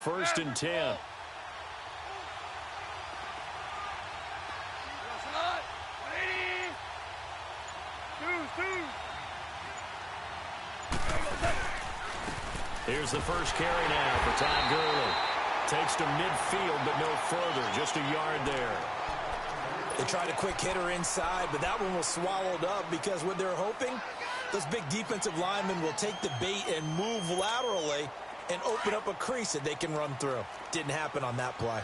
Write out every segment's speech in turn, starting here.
First and 10. Here's the first carry now for Todd Gurley. Takes to midfield, but no further. Just a yard there. They tried a quick hitter inside, but that one was swallowed up because what they're hoping, those big defensive linemen will take the bait and move laterally and open up a crease that they can run through. Didn't happen on that play.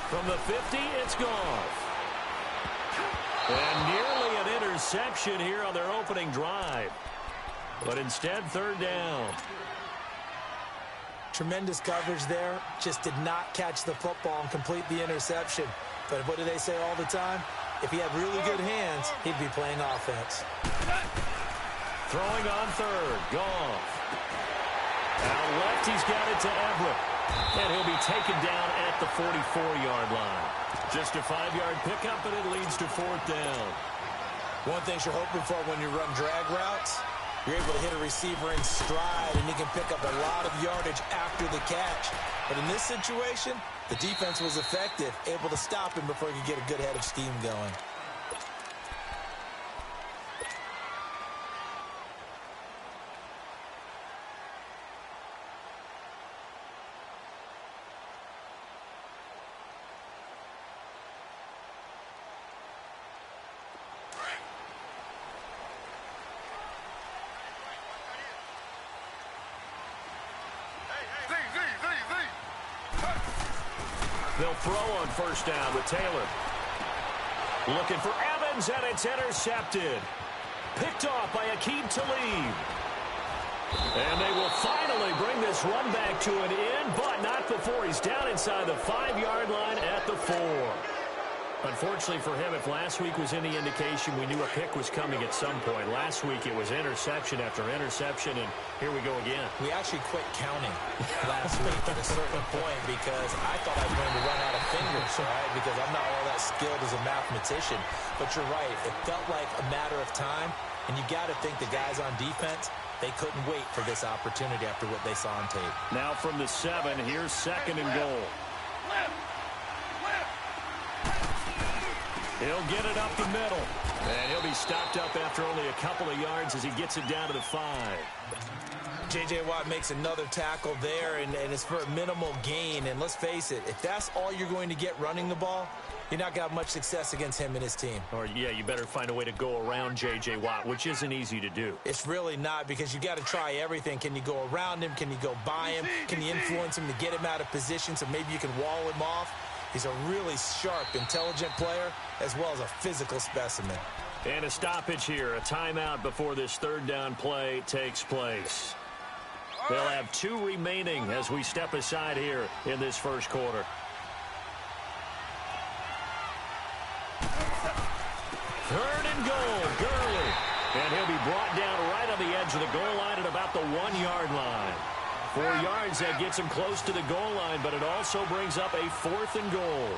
From the 50, it's gone. And nearly an interception here on their opening drive. But instead, third down. Tremendous coverage there. Just did not catch the football and complete the interception. But what do they say all the time? If he had really good hands, he'd be playing offense. Throwing on third. Goff. Out left, he's got it to Everett. And he'll be taken down at the 44-yard line. Just a 5-yard pickup, but it leads to fourth down. One thing you're hoping for when you run drag routes, you're able to hit a receiver in stride, and he can pick up a lot of yardage after the catch. But in this situation, the defense was effective, able to stop him before he could get a good head of steam going. They'll throw on first down with Taylor. Looking for Evans, and it's intercepted. Picked off by Aqib Talib. And they will finally bring this run back to an end, but not before he's down inside the 5-yard line at the 4. Unfortunately for him, if last week was any indication, we knew a pick was coming at some point. Last week it was interception after interception, and here we go again. We actually quit counting last week at a certain point because I thought I was going to run out of fingers, right? Because I'm not all that skilled as a mathematician. But you're right. It felt like a matter of time, and you got to think the guys on defense, they couldn't wait for this opportunity after what they saw on tape. Now from the 7, here's second and goal. He'll get it up the middle. And he'll be stopped up after only a couple of yards as he gets it down to the 5. J.J. Watt makes another tackle there, and it's for a minimal gain. And let's face it, if that's all you're going to get running the ball, you're not going to have much success against him and his team. Or, yeah, you better find a way to go around J.J. Watt, which isn't easy to do. It's really not, because you got to try everything. Can you go around him? Can you go by him? Can you influence him to get him out of position so maybe you can wall him off? He's a really sharp, intelligent player, as well as a physical specimen. And a stoppage here, a timeout before this third down play takes place. They'll have 2 remaining as we step aside here in this first quarter. Third and goal, Gurley. And he'll be brought down right on the edge of the goal line at about the 1-yard line. 4 yards, that gets him close to the goal line, but it also brings up a 4th and goal.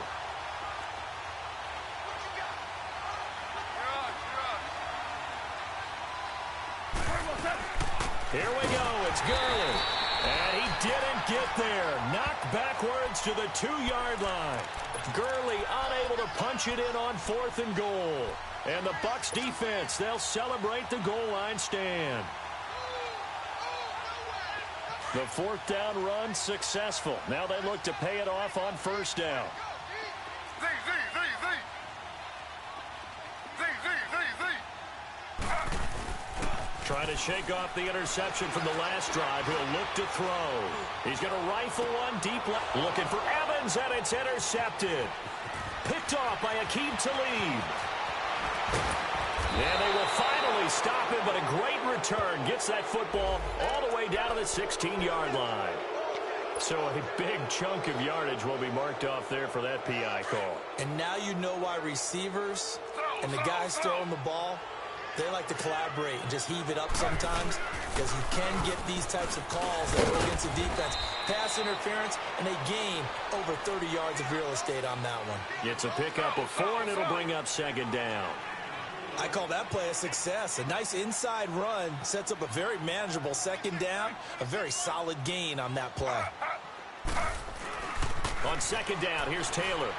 Here we go, it's Gurley. And he didn't get there. Knocked backwards to the 2-yard line. Gurley unable to punch it in on 4th and goal. And the Bucs defense, they'll celebrate the goal line stand. The 4th down run successful. Now they look to pay it off on first down. Trying to shake off the interception from the last drive. He'll look to throw. He's going to rifle one deep left. Looking for Evans, and it's intercepted. Picked off by Aqib Talib. And they will finally stop him, but a great return. Gets that football all the way down to the 16-yard line. So a big chunk of yardage will be marked off there for that PI call. And now you know why receivers and the guys throwing the ball, They like to collaborate and just heave it up sometimes because you can get these types of calls that go against the defense. Pass interference, and they gain over 30 yards of real estate on that one. It's a pickup of 4, and it'll bring up second down. I call that play a success. A nice inside run sets up a very manageable second down, a very solid gain on that play. On second down, here's Taylor.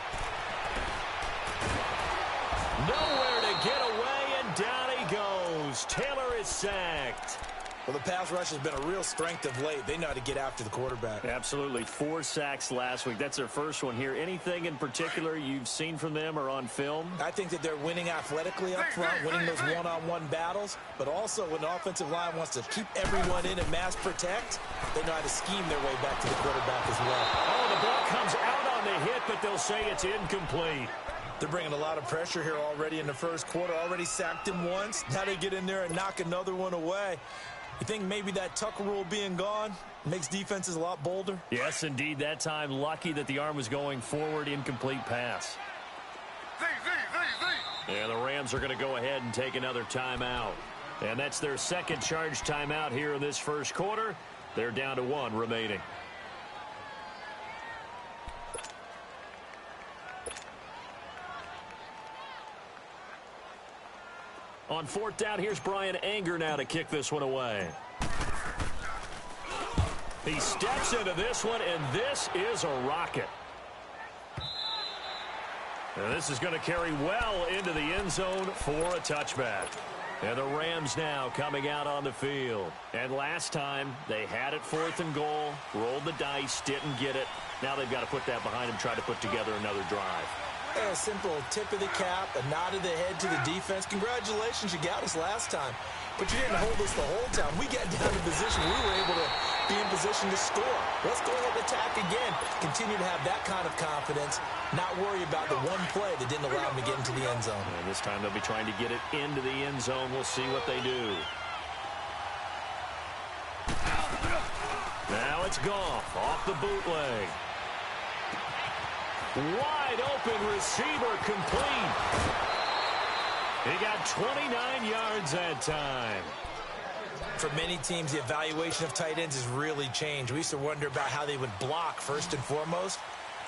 Nowhere to get away, and down he goes. Taylor is sacked. Well, the pass rush has been a real strength of late. They know how to get after the quarterback. Absolutely. 4 sacks last week. That's their first one here. Anything in particular you've seen from them or on film? I think that they're winning athletically up front, winning those one-on-one battles, but also when the offensive line wants to keep everyone in and mass protect, they know how to scheme their way back to the quarterback as well. Oh, the ball comes out on the hit, but they'll say it's incomplete. They're bringing a lot of pressure here already in the first quarter. Already sacked him once. Now they get in there and knock another one away. You think maybe that Tucker rule being gone makes defenses a lot bolder? Yes, indeed. That time, lucky that the arm was going forward, incomplete pass. And the Rams are going to go ahead and take another timeout. And that's their second charge timeout here in this first quarter. They're down to 1 remaining. On 4th down, here's Brian Anger now to kick this one away. He steps into this one, and this is a rocket. And this is going to carry well into the end zone for a touchback. And the Rams now coming out on the field. And last time, they had it 4th and goal, rolled the dice, didn't get it. Now they've got to put that behind them, try to put together another drive. A simple tip of the cap, a nod of the head to the defense. Congratulations, you got us last time. But you didn't hold us the whole time. We got down to position. We were able to be in position to score. Let's go ahead and attack again. Continue to have that kind of confidence. Not worry about the one play that didn't allow them to get into the end zone. And this time they'll be trying to get it into the end zone. We'll see what they do. Now it's Goff off the bootleg. Wide open receiver complete. He got 29 yards that time. For many teams, the evaluation of tight ends has really changed. We used to wonder about how they would block first and foremost.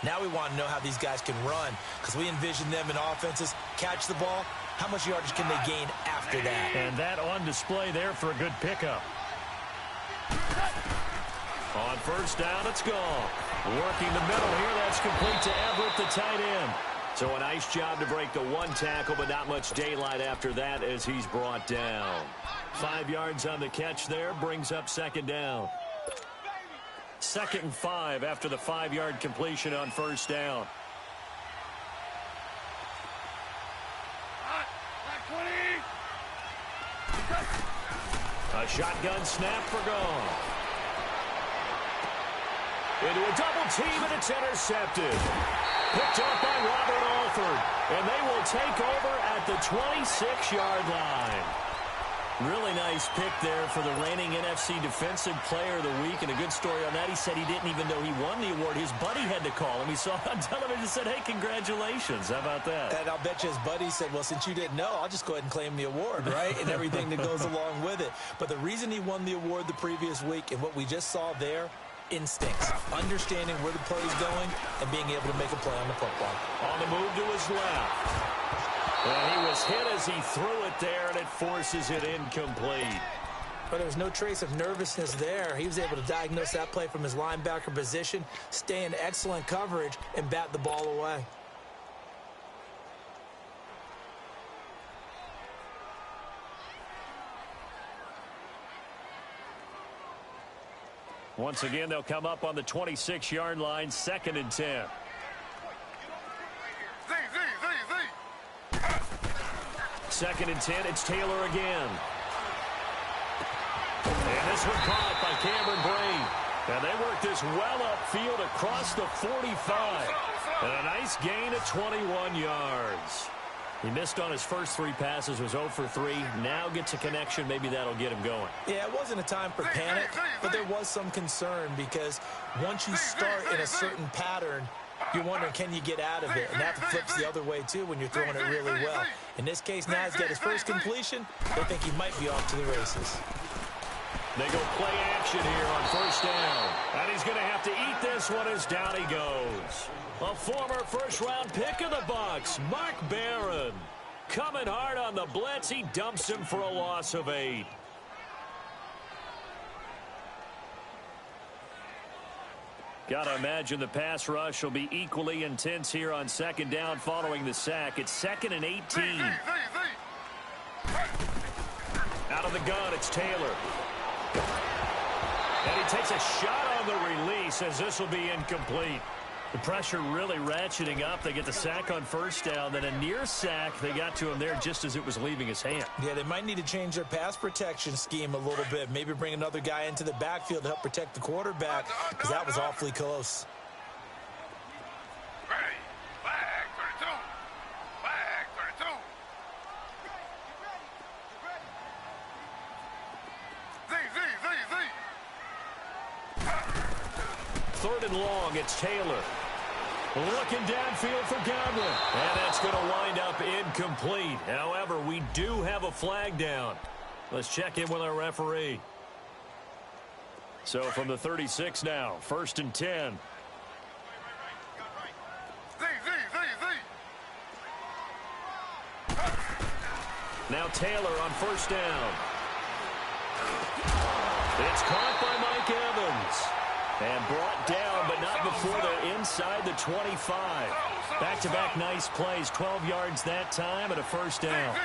Now we want to know how these guys can run because we envision them in offenses, catch the ball. How much yardage can they gain after that? And that on display there for a good pickup. On 1st down, it's Goff. Working the middle here, that's complete to Everett, the tight end. So a nice job to break the 1 tackle, but not much daylight after that as he's brought down. 5 yards on the catch there, brings up 2nd down. 2nd and 5 after the 5-yard completion on 1st down. A shotgun snap for Goff. Into a double team, and it's intercepted. Picked up by Robert Alford, and they will take over at the 26-yard line. Really nice pick there for the reigning NFC Defensive Player of the Week, and a good story on that. He said he didn't even know he won the award. His buddy had to call him. He saw it on television and said, hey, congratulations. How about that? And I'll bet you his buddy said, well, since you didn't know, I'll just go ahead and claim the award, right? And everything that goes along with it. But the reason he won the award the previous week and what we just saw there, instincts, understanding where the play is going, and being able to make a play on the football. On the move to his left. And he was hit as he threw it there, and it forces it incomplete. But there was no trace of nervousness there. He was able to diagnose that play from his linebacker position, stay in excellent coverage, and bat the ball away. Once again, they'll come up on the 26-yard line, 2nd and 10. Second and 10, it's Taylor again. And this one caught by Cameron Brain. And they work this well upfield across the 45. And a nice gain of 21 yards. He missed on his first 3 passes, was 0 for 3. Now gets a connection. Maybe that'll get him going. Yeah, it wasn't a time for panic, but there was some concern because once you start in a certain pattern, You're wondering, can you get out of it? And that flips the other way, too, when you're throwing it really well. In this case, now he's got his first completion. They think he might be off to the races. They go play action here on first down. And he's going to have to eat this one as down he goes. A former first-round pick of the Bucs, Mark Barron. Coming hard on the blitz. He dumps him for a loss of 8. Gotta imagine the pass rush will be equally intense here on second down following the sack. It's 2nd and 18. Out of the gun, it's Taylor. And he takes a shot on the release as this will be incomplete. The pressure really ratcheting up. They get the sack on first down. Then a near sack. They got to him there just as it was leaving his hand. Yeah, they might need to change their pass protection scheme a little bit. Maybe bring another guy into the backfield to help protect the quarterback, because that was awfully close. Third and long, it's Taylor. Looking downfield for Godwin. And that's going to wind up incomplete. However, we do have a flag down. Let's check in with our referee. So from the 36 now, 1st and 10. Now Taylor on first down. It's caught by Mike Evans. And brought down, but not before they're inside the 25. Back-to-back nice plays, 12 yards that time, and a first down.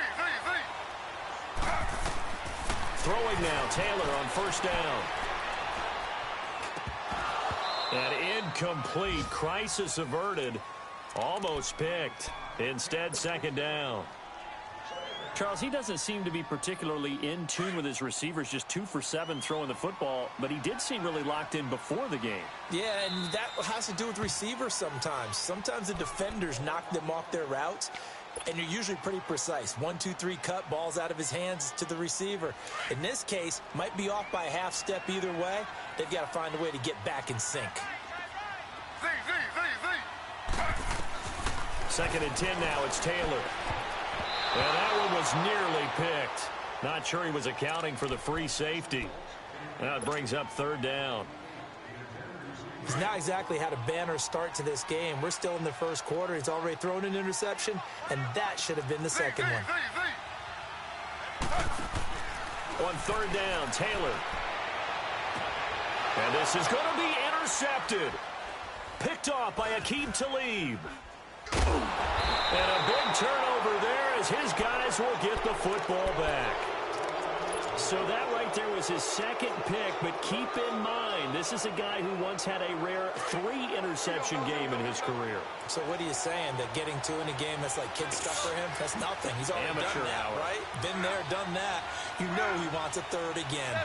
Throwing now, Taylor on first down. And incomplete, crisis averted, almost picked. Instead, second down. Charles, he doesn't seem to be particularly in tune with his receivers, just 2 for 7 throwing the football, but he did seem really locked in before the game. Yeah, and that has to do with receivers sometimes. Sometimes the defenders knock them off their routes, and you're usually pretty precise. 1, 2, 3 cut, balls out of his hands to the receiver. In this case, might be off by a half step either way. They've got to find a way to get back in sync. 2nd and 10 now, it's Taylor. And that one was nearly picked. Not sure he was accounting for the free safety. Now it brings up 3rd down. He's not exactly had a banner start to this game. We're still in the first quarter. He's already thrown an interception, and that should have been the second one. On 3rd down, Taylor. And this is going to be intercepted. Picked off by Aqib Talib. And a big turnover there as his guys will get the football back. So that right there was his 2nd pick, but keep in mind, this is a guy who once had a rare 3-interception game in his career. So what are you saying, that getting 2 in a game, that's like kid stuff for him? That's nothing. He's already Amateur done that, hour. right? Been there, done that. You know he wants a 3rd again.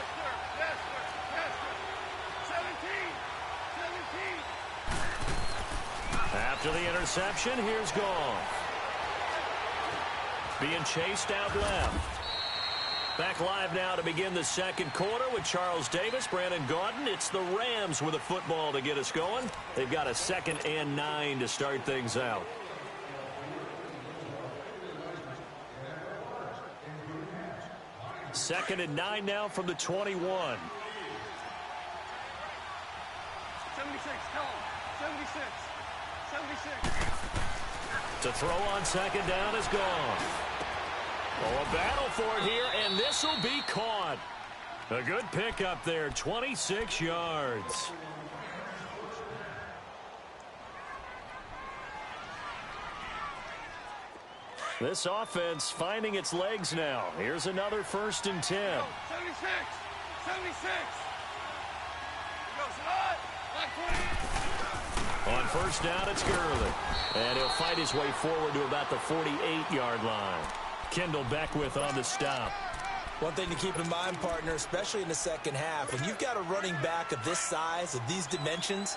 After the interception, here's Goff. Being chased out left. Back live now to begin the second quarter with Charles Davis, Brandon Gaudin. It's the Rams with a football to get us going. They've got a 2nd and 9 to start things out. Second and 9 now from the 21. 76, tell him. 76. 76. To throw on second down is gone. Oh, a battle for it here, and this will be caught. A good pick up there, 26 yards. This offense finding its legs now. Here's another 1st and 10. 76. 76. Goes hot. Like 20. On first down, it's Gurley. And he'll fight his way forward to about the 48-yard line. Kendall Beckwith on the stop. One thing to keep in mind, partner, especially in the second half, when you've got a running back of this size, of these dimensions,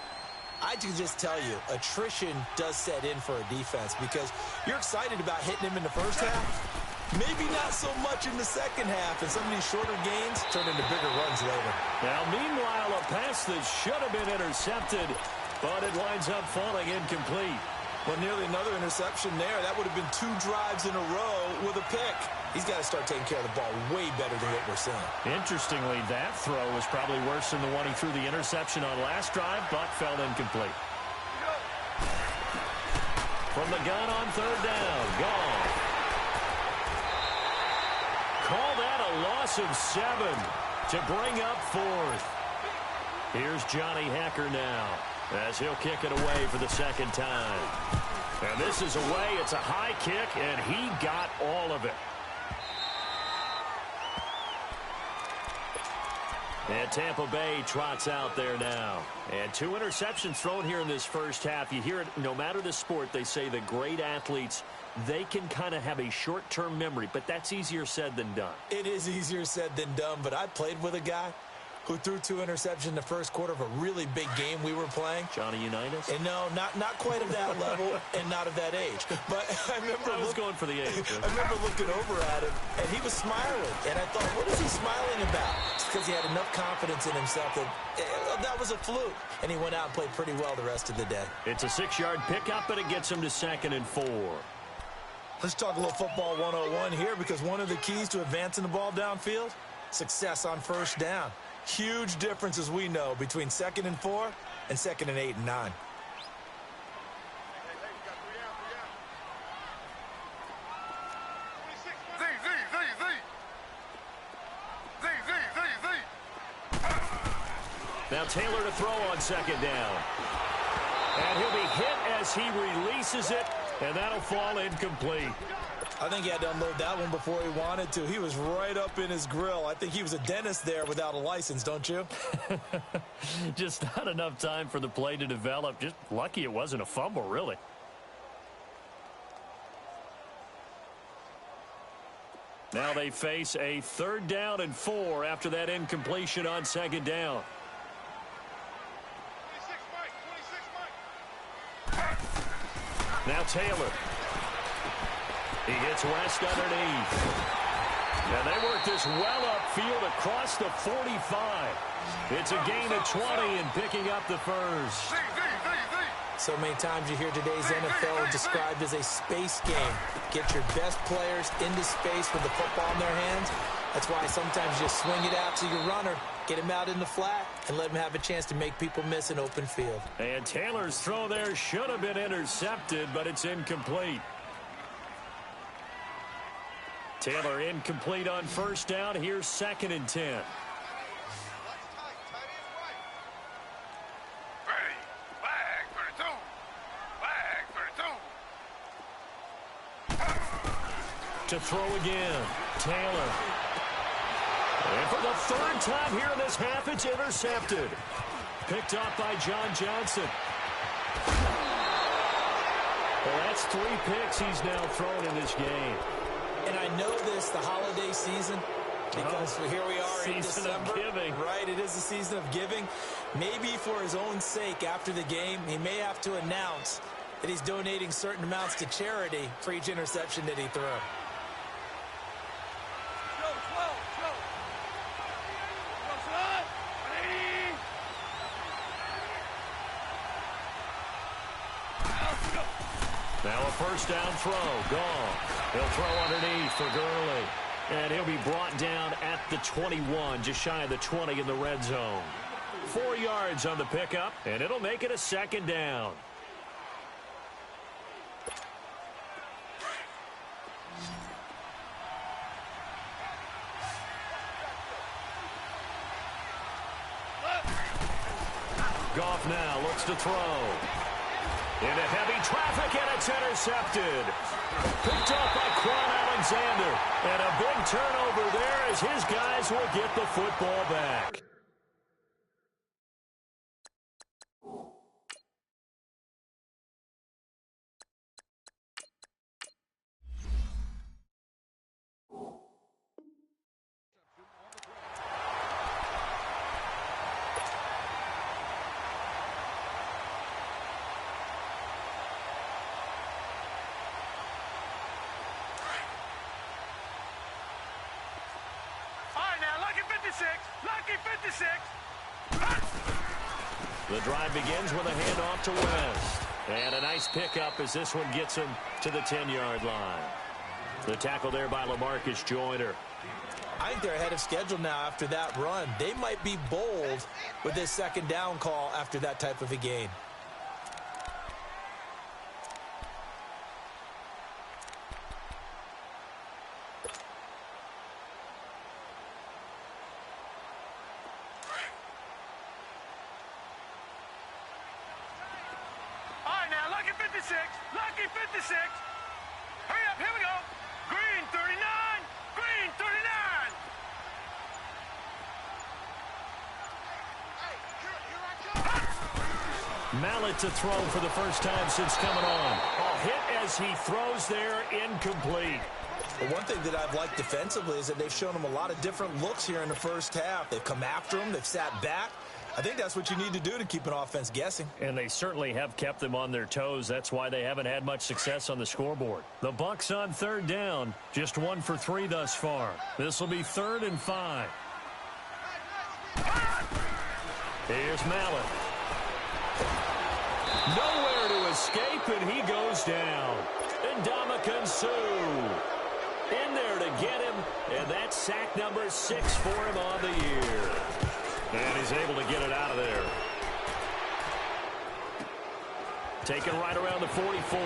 I can just tell you, attrition does set in for a defense because you're excited about hitting him in the first half. Maybe not so much in the second half, and some of these shorter gains turn into bigger runs later. Now, meanwhile, a pass that should have been intercepted but it winds up falling incomplete. Well, nearly another interception there. That would have been 2 drives in a row with a pick. He's got to start taking care of the ball way better than what we're seeing. Interestingly, that throw was probably worse than the one he threw the interception on last drive, but fell incomplete. From the gun on 3rd down, gone. Call that a loss of 7 to bring up 4th. Here's Johnny Hacker now, as he'll kick it away for the 2nd time. And this is away. It's a high kick, and he got all of it. And Tampa Bay trots out there now. And 2 interceptions thrown here in this first half. You hear it, no matter the sport, they say the great athletes, they can kind of have a short-term memory, but that's easier said than done. It is easier said than done, but I played with a guy who threw 2 interceptions in the first quarter of a really big game we were playing. Johnny Unitas? And no, not quite of that level and not of that age. But I was going for the age. I remember looking over at him, and he was smiling. And I thought, what is he smiling about? It's because he had enough confidence in himself that was a fluke. And he went out and played pretty well the rest of the day. It's a 6-yard pickup, and it gets him to 2nd and 4. Let's talk a little football 101 here, because one of the keys to advancing the ball downfield, success on 1st down. Huge difference, as we know, between 2nd and 4 and 2nd and 8 and 9. Now Taylor to throw on 2nd down. And he'll be hit as he releases it, and that'll fall incomplete. I think he had to unload that one before he wanted to. He was right up in his grill. I think he was a dentist there without a license, don't you? Just not enough time for the play to develop. Just lucky it wasn't a fumble, really. Now they face a 3rd down and 4 after that incompletion on 2nd down. 26, Mike. Now Taylor. He hits West underneath. And they work this well upfield across the 45. It's a gain of 20 and picking up the first. So many times you hear today's NFL described as a space game. Get your best players into space with the football in their hands. That's why sometimes you just swing it out to your runner, get him out in the flat, and let him have a chance to make people miss an open field. And Taylor's throw there should have been intercepted, but it's incomplete. Taylor incomplete on 1st down. Here's 2nd and 10. To throw again, Taylor. And for the 3rd time here in this half, it's intercepted. Picked up by John Johnson. Well, that's 3 picks he's now thrown in this game. And I know this, the holiday season, because here we are in December. Season of giving. Right, it is the season of giving. Maybe for his own sake after the game, he may have to announce that he's donating certain amounts to charity for each interception that he threw. Now a 1st down throw, gone. He'll throw underneath for Gurley. And he'll be brought down at the 21, just shy of the 20 in the red zone. 4 yards on the pickup, and it'll make it a 2nd down. Goff now looks to throw. Into heavy traffic, and it's intercepted. Picked up by Quan Alexander. And a big turnover there as his guys will get the football back. The drive begins with a handoff to West. And a nice pickup as this one gets him to the 10-yard line. The tackle there by LaMarcus Joyner. I think they're ahead of schedule now after that run. They might be bold with this second down call after that type of a gain. All right, now, lucky 56. Lucky 56. Hurry up, here we go. Green 39. Green 39. Mallet to throw for the first time since coming on. A hit as he throws there, incomplete. Well, one thing that I've liked defensively is that they've shown him a lot of different looks here in the first half. They've come after him. They've sat back. I think that's what you need to do to keep an offense guessing. And they certainly have kept them on their toes. That's why they haven't had much success on the scoreboard. The Bucs on third down, just 1 for 3 thus far. This will be 3rd and 5. Here's Mallet. Nowhere to escape, and he goes down. And Ndamukong Suh in there to get him, and that's sack number 6 for him on the year. And he's able to get it out of there. Taken right around the 44.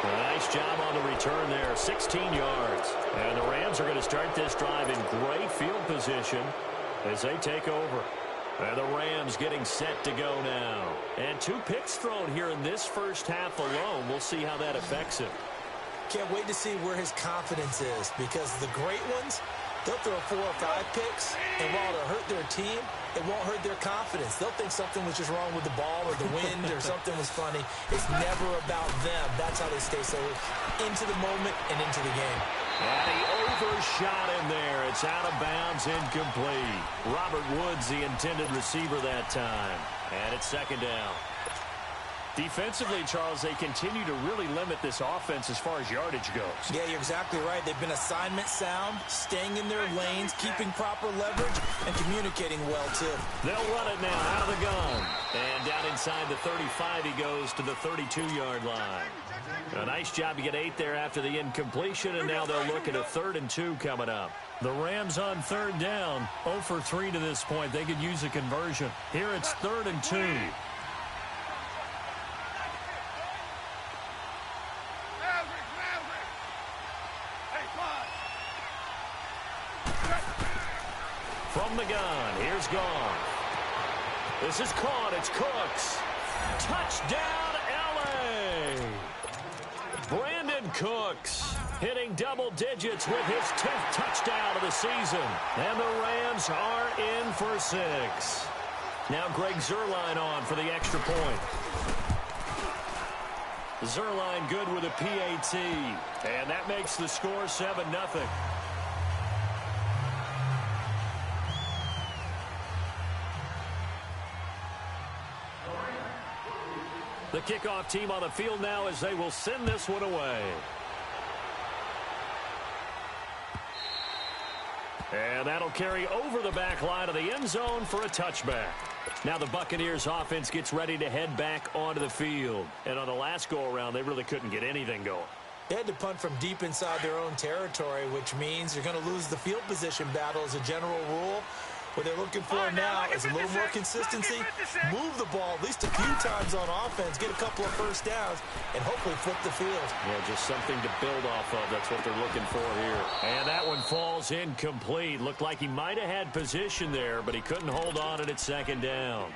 A nice job on the return there, 16 yards. And the Rams are going to start this drive in great field position as they take over. And the Rams getting set to go now. And 2 picks thrown here in this first half alone. We'll see how that affects him. Can't wait to see where his confidence is, because the great ones, they'll throw 4 or 5 picks, and while it'll hurt their team, it won't hurt their confidence. They'll think something was just wrong with the ball or the wind or something was funny. It's never about them. That's how they stay so into the moment and into the game. And he overshot him there. It's out of bounds, incomplete. Robert Woods, the intended receiver that time. And it's 2nd down. Defensively, Charles, they continue to really limit this offense as far as yardage goes. Yeah, you're exactly right. They've been assignment sound, staying in their lanes, keeping proper leverage, and communicating well, too. They'll run it now out of the gun. And down inside the 35, he goes to the 32-yard line. A nice job to get 8 there after the incompletion, and now they'll look at a 3rd and 2 coming up. The Rams on 3rd down, 0 for 3 to this point. They could use a conversion. Here it's 3rd and 2. From the gun, here's Goff. This is caught, it's Cooks. Touchdown, L.A. Brandon Cooks hitting double digits with his 10th touchdown of the season. And the Rams are in for 6. Now Greg Zuerlein on for the extra point. Zuerlein good with a PAT. And that makes the score 7-0. The kickoff team on the field now as they will send this one away. And that'll carry over the back line of the end zone for a touchback. Now the Buccaneers offense gets ready to head back onto the field. And on the last go-around, they really couldn't get anything going. They had to punt from deep inside their own territory, which means you're going to lose the field position battle as a general rule. What they're looking for now is a little more consistency, move the ball at least a few times on offense, get a couple of first downs, and hopefully flip the field. Yeah, just something to build off of. That's what they're looking for here. And that one falls incomplete. Looked like he might have had position there, but he couldn't hold on at 2nd down.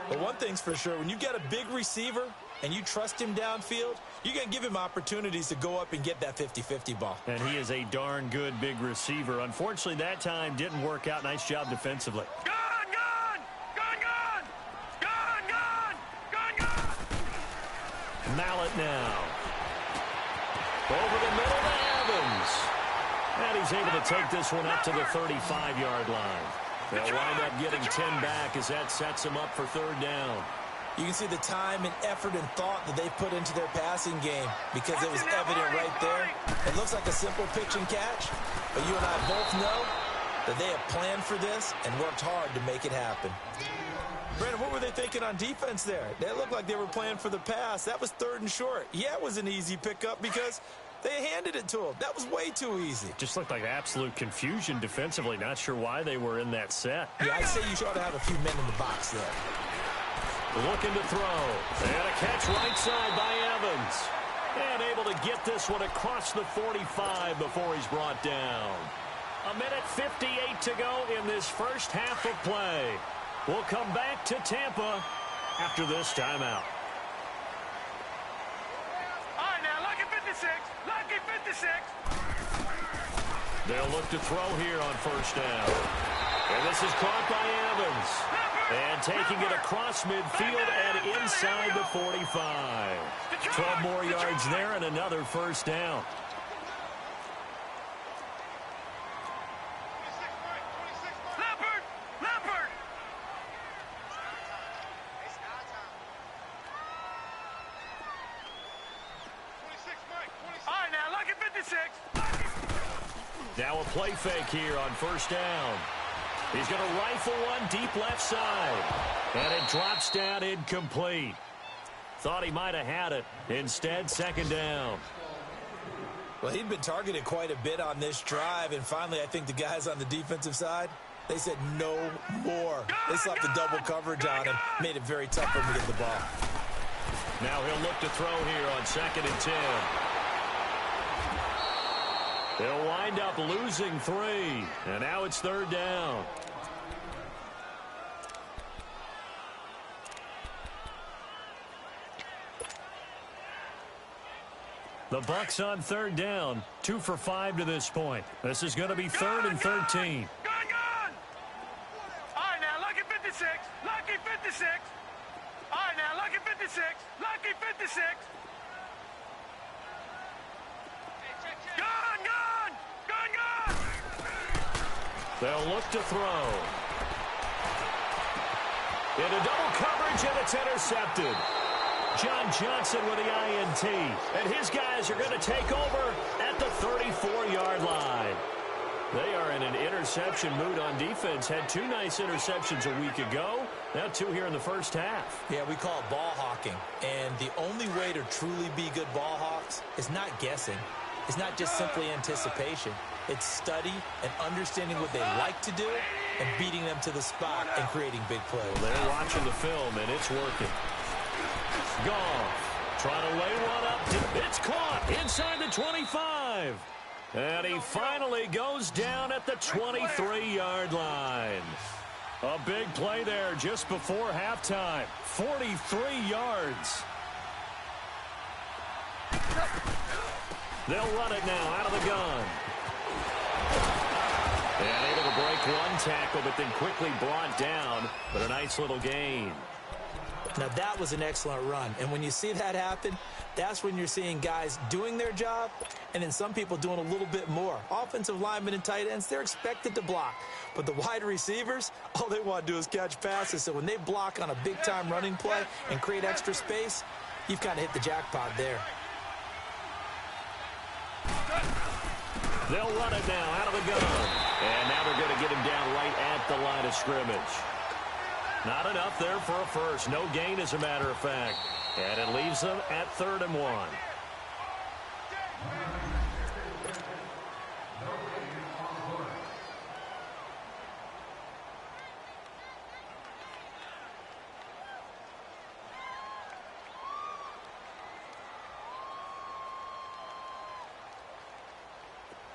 But one thing's for sure, when you got a big receiver and you trust him downfield, you're going to give him opportunities to go up and get that 50-50 ball. And he is a darn good big receiver. Unfortunately, that time didn't work out. Nice job defensively. Gone, gone! Gone, gone! Gone, gone! Gone, gone! Mallet now. Over the middle to Evans. And he's able to take this one up to the 35-yard line. They'll wind up getting 10 back as that sets them up for 3rd down. You can see the time and effort and thought that they put into their passing game because it was evident right there. It looks like a simple pitch and catch, but you and I both know that they have planned for this and worked hard to make it happen. Brandon, what were they thinking on defense there? They looked like they were playing for the pass. That was 3rd and short. Yeah, it was an easy pickup because they handed it to him. That was way too easy. Just looked like absolute confusion defensively. Not sure why they were in that set. Yeah, I'd say you ought to have a few men in the box there. Looking to throw. And a catch right side by Evans. And able to get this one across the 45 before he's brought down. 1:58 to go in this first half of play. We'll come back to Tampa after this timeout. All right, now, lucky 56. Lucky 56. They'll look to throw here on first down. And this is caught by Evans. And taking it across midfield and inside the 45. 12 more yards there and another first down. Now a play fake here on first down. He's going to rifle one deep left side. And it drops down incomplete. Thought he might have had it. Instead, second down. Well, he'd been targeted quite a bit on this drive. And finally, I think the guys on the defensive side, they said no more. They slapped the double coverage on him. Made it very tough for him to get the ball. Now he'll look to throw here on 2nd and 10. They'll wind up losing 3. And now it's 3rd down. The Bucs on 3rd down. 2 for 5 to this point. This is going to be 3rd and 13. Gone! All right, now, lucky 56. Lucky 56. All right, now, lucky 56. Lucky 56. Gone! They'll look to throw. Into double coverage, and it's intercepted. John Johnson with the INT. And his guys are going to take over at the 34-yard line. They are in an interception mood on defense. Had 2 nice interceptions a week ago. Now 2 here in the first half. Yeah, we call it ball hawking. And the only way to truly be good ball hawks is not guessing. It's not just simply anticipation. It's study and understanding what they like to do and beating them to the spot and creating big plays. Well, they're watching the film, and it's working. Goff trying to lay one up. It's caught inside the 25. And he finally goes down at the 23-yard line. A big play there just before halftime. 43 yards. They'll run it now out of the gun. And able to break one tackle, but then quickly brought down. But a nice little gain. Now, that was an excellent run. And when you see that happen, that's when you're seeing guys doing their job and then some people doing a little bit more. Offensive linemen and tight ends, they're expected to block. But the wide receivers, all they want to do is catch passes. So when they block on a big-time running play and create extra space, you've kind of hit the jackpot there. They'll run it now out of the gun. And now they're going to get him down right at the line of scrimmage. Not enough there for a first. No gain, as a matter of fact. And it leaves them at 3rd and 1.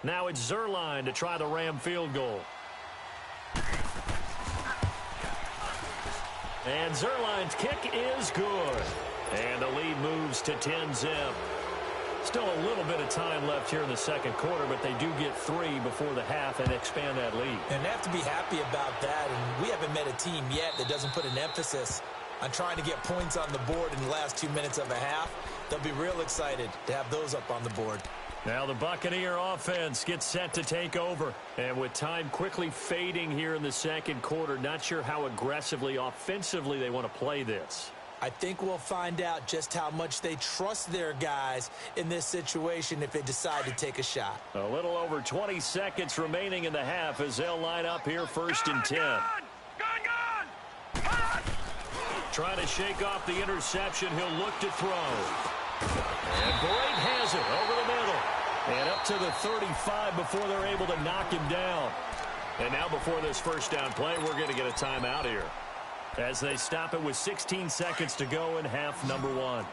Now it's Zerline to try the Ram field goal. And Zerline's kick is good. And the lead moves to 10-zip. Still a little bit of time left here in the second quarter, but they do get 3 before the half and expand that lead. And they have to be happy about that. And we haven't met a team yet that doesn't put an emphasis on trying to get points on the board in the last 2 minutes of a half. They'll be real excited to have those up on the board. Now the Buccaneer offense gets set to take over. And with time quickly fading here in the second quarter, not sure how aggressively, offensively they want to play this. I think we'll find out just how much they trust their guys in this situation if they decide to take a shot. A little over 20 seconds remaining in the half as they'll line up here first and 10. Trying to shake off the interception. He'll look to throw. And Boyd has it over the middle. And up to the 35 before they're able to knock him down. And now before this first down play, we're going to get a timeout here, as they stop it with 16 seconds to go in half number 1.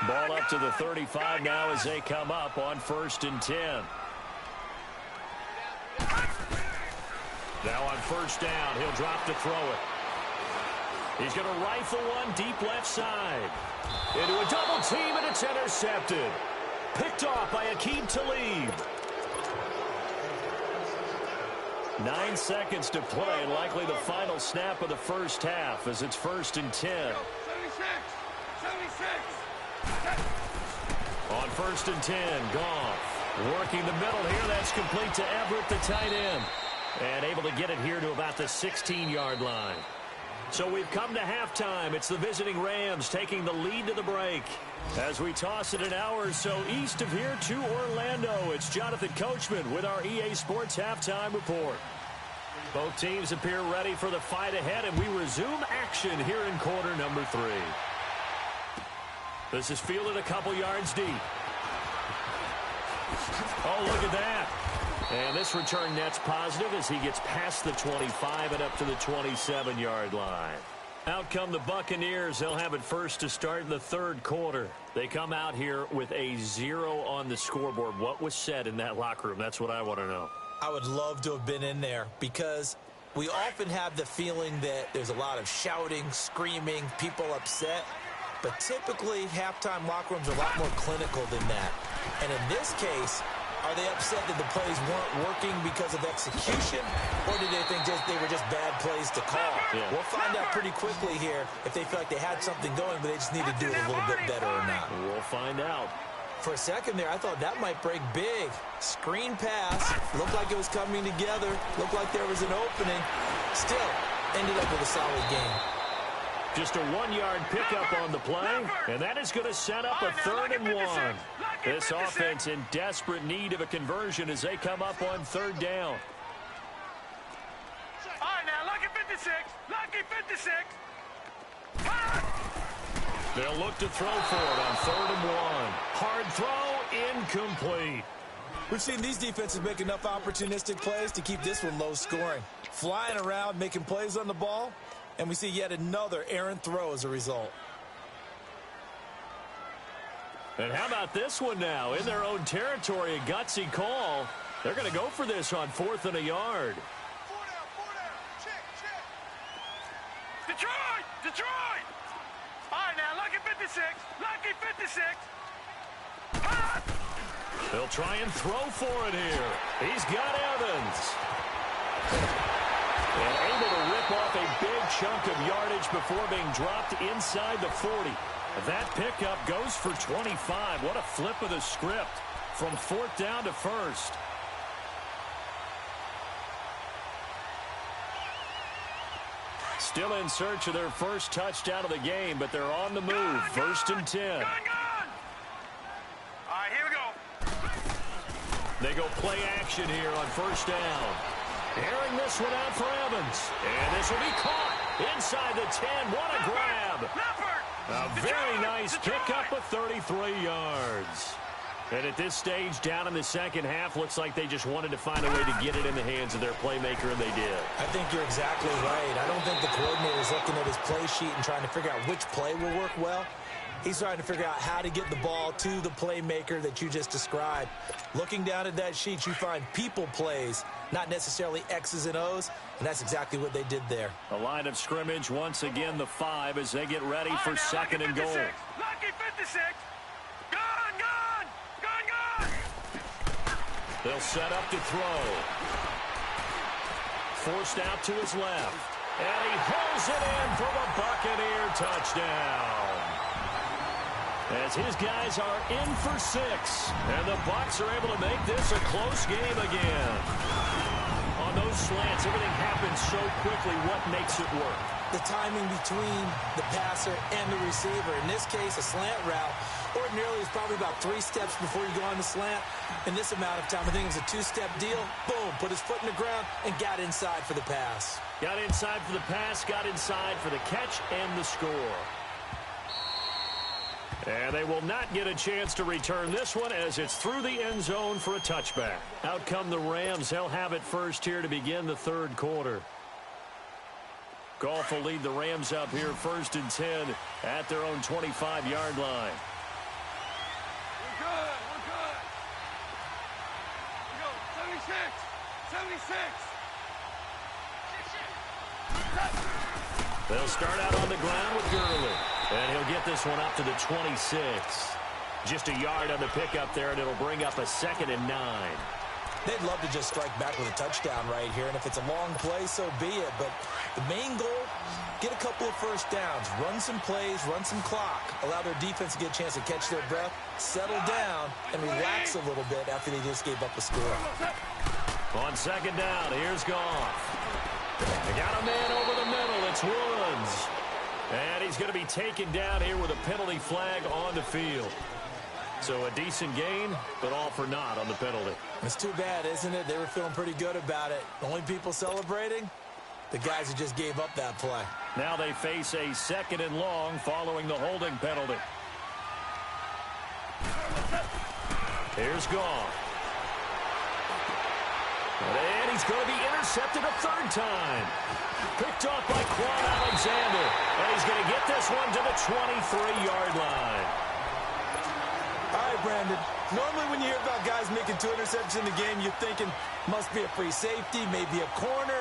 Ball up to the 35 now as they come up on first and 10. Now on first down, he'll drop to throw it. He's going to rifle one deep left side. Into a double team, and it's intercepted. Picked off by Akeem Talib. 9 seconds to play, and likely the final snap of the first half as it's first and 10. 76. On first and 10, Goff working the middle here. That's complete to Everett, the tight end, and able to get it here to about the 16-yard line. So we've come to halftime. It's the visiting Rams taking the lead to the break. As we toss it an hour or so east of here to Orlando, it's Jonathan Coachman with our EA Sports Halftime Report. Both teams appear ready for the fight ahead, and we resume action here in quarter number 3. This is fielded a couple yards deep. Oh, look at that. And this return net's positive as he gets past the 25 and up to the 27-yard line. Out come the Buccaneers. They'll have it first to start in the third quarter. They come out here with a 0 on the scoreboard. What was said in that locker room? That's what I want to know. I would love to have been in there because we often have the feeling that there's a lot of shouting, screaming, people upset. But typically, halftime locker rooms are a lot more clinical than that. And in this case, are they upset that the plays weren't working because of execution, or did they think they were just bad plays to call? Yeah. We'll find out pretty quickly here if they feel like they had something going, but they just need to do it a little bit better or not. We'll find out. For a second there, I thought that might break big. Screen pass. Looked like it was coming together. Looked like there was an opening. Still, ended up with a solid game. Just a 1-yard pickup on the play, and that is going to set up a 3rd and 1. This offense in desperate need of a conversion as they come up on 3rd down. All right, now, lucky 56. Lucky 56. They'll look to throw for it on 3rd and 1. Hard throw, incomplete. We've seen these defenses make enough opportunistic plays to keep this one low scoring. Flying around, making plays on the ball, and we see yet another errant throw as a result. And how about this one now? In their own territory, a gutsy call. They're going to go for this on 4th and a yard. 4 down. Check. Detroit. All right, now, lucky 56. Lucky 56. They'll try and throw for it here. He's got Evans. And able to rip off a big chunk of yardage before being dropped inside the 40. That pickup goes for 25. What a flip of the script from 4th down to 1st. Still in search of their first touchdown of the game, but they're on the move. 1st and 10. All right, here we go. They go play action here on 1st down. Airing this one out for Evans. And this will be caught inside the 10. What a grab. A very nice pickup of 33 yards. And at this stage, down in the second half, looks like they just wanted to find a way to get it in the hands of their playmaker, and they did. I think you're exactly right. I don't think the coordinator is looking at his play sheet and trying to figure out which play will work well. He's trying to figure out how to get the ball to the playmaker that you just described. Looking down at that sheet, you find people plays, not necessarily X's and O's, and that's exactly what they did there. The line of scrimmage, once again, the 5 as they get ready for 2nd and goal. Lucky 56. Gone. They'll set up to throw. Forced out to his left. And he hauls it in for the Buccaneer touchdown. As his guys are in for 6. And the Bucs are able to make this a close game again. On those slants, everything happens so quickly. What makes it work? The timing between the passer and the receiver. In this case, a slant route ordinarily is probably about 3 steps before you go on the slant. In this amount of time, I think it was a 2-step deal. Boom, put his foot in the ground and got inside for the pass. Got inside for the pass, got inside for the catch and the score. And they will not get a chance to return this one as it's through the end zone for a touchback. Out come the Rams. They'll have it first here to begin the third quarter. Goff will lead the Rams up here 1st and 10 at their own 25-yard line. We're good. We're good. We go. 76. 76. They'll start out on the ground with Gurley. And he'll get this one up to the 26. Just a yard on the pickup there, and it'll bring up a 2nd and 9. They'd love to just strike back with a touchdown right here, and if it's a long play, so be it. But the main goal, get a couple of first downs, run some plays, run some clock, allow their defense to get a chance to catch their breath, settle down, and relax a little bit after they just gave up a score. On 2nd down, here's Goff. They got a man over the middle. It's Woods. And he's going to be taken down here with a penalty flag on the field. So a decent gain, but all for naught on the penalty. It's too bad, isn't it? They were feeling pretty good about it. The only people celebrating, the guys who just gave up that play. Now they face a 2nd and long following the holding penalty. Here's Goff. And he's going to be intercepted a 3rd time. Picked off by Quan Alexander. And he's going to get this one to the 23-yard line. All right, Brandon. Normally when you hear about guys making 2 interceptions in the game, you're thinking must be a free safety, maybe a corner.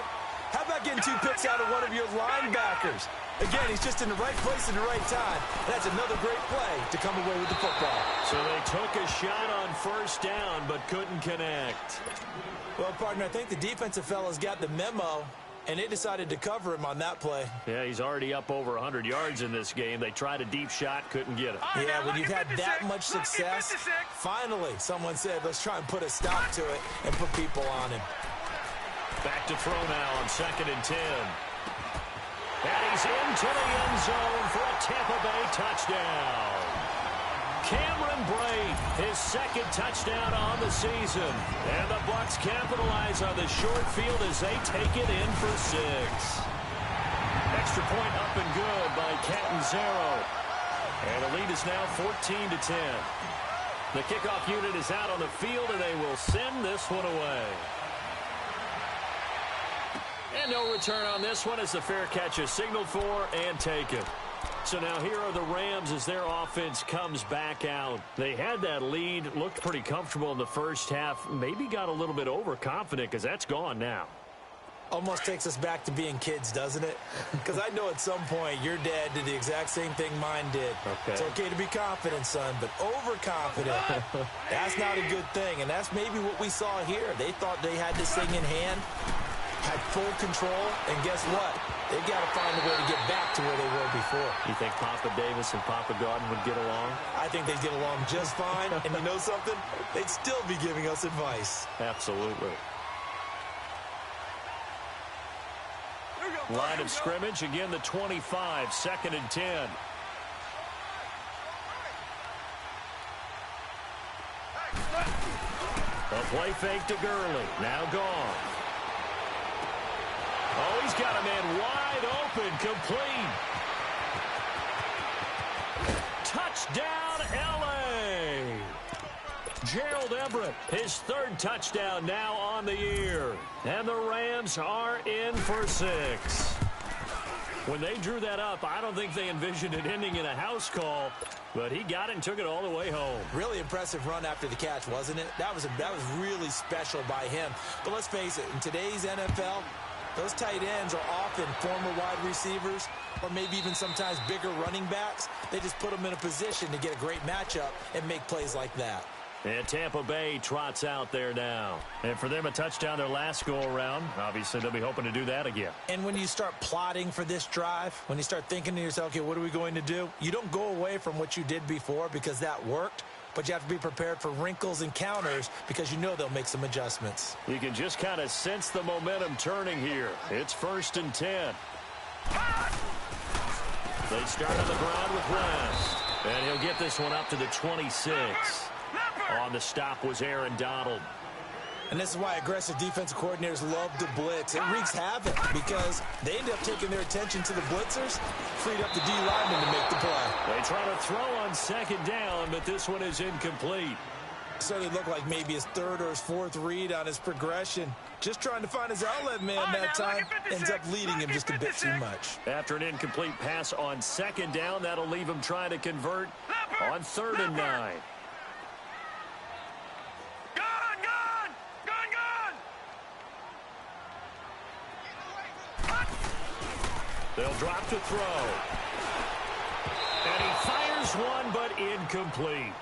How about getting 2 picks out of one of your linebackers? Again, he's just in the right place at the right time. That's another great play to come away with the football. So they took a shot on 1st down, but couldn't connect. Well, partner, I think the defensive fellas got the memo, and they decided to cover him on that play. Yeah, he's already up over 100 yards in this game. They tried a deep shot, couldn't get it. Yeah, when you've had that much success, finally someone said, let's try and put a stop to it and put people on him. Back to throw now on 2nd and 10. And he's into the end zone for a Tampa Bay touchdown. Cameron Brate, his 2nd touchdown on the season. And the Bucs capitalize on the short field as they take it in for 6. Extra point up and good by Catanzaro. And the lead is now 14-10. The kickoff unit is out on the field, and they will send this one away. And no return on this one as the fair catch is signaled for and taken. So now here are the Rams as their offense comes back out. They had that lead, looked pretty comfortable in the first half, maybe got a little bit overconfident because that's gone now. Almost takes us back to being kids, doesn't it? Because I know at some point your dad did the exact same thing mine did. Okay. It's okay to be confident, son, but overconfident, that's not a good thing. And that's maybe what we saw here. They thought they had this thing in hand, had full control, and guess what? They've got to find a way to get back to where they were before. You think Papa Davis and Papa Godin would get along? I think they'd get along just fine. And you know something? They'd still be giving us advice. Absolutely. Line of scrimmage, again the 25, 2nd and 10. A play fake to Gurley, now gone. Oh, he's got a man wide open, complete. Touchdown, L.A. Gerald Everett, his 3rd touchdown now on the year. And the Rams are in for 6. When they drew that up, I don't think they envisioned it ending in a house call, but he got it and took it all the way home. Really impressive run after the catch, wasn't it? That was really special by him. But let's face it, in today's NFL, those tight ends are often former wide receivers or maybe even sometimes bigger running backs. They just put them in a position to get a great matchup and make plays like that. And Tampa Bay trots out there now. And for them, a touchdown their last go-around. Obviously, they'll be hoping to do that again. And when you start plotting for this drive, when you start thinking to yourself, okay, what are we going to do? You don't go away from what you did before because that worked. but you have to be prepared for wrinkles and counters because you know they'll make some adjustments. You can just kind of sense the momentum turning here. It's 1st and 10. They start on the ground with West. And he'll get this one up to the 26. On the stop was Aaron Donald. And this is why aggressive defensive coordinators love to blitz. It wreaks havoc because they end up taking their attention to the blitzers, freed up the D lineman to make the play. They try to throw on 2nd down, but this one is incomplete. Certainly looked like maybe his 3rd or his 4th read on his progression. Just trying to find his outlet man that time. Ends up leading him just a bit too much. After an incomplete pass on 2nd down, that'll leave him trying to convert on 3rd and 9. They'll drop to throw. And he fires one, but incomplete.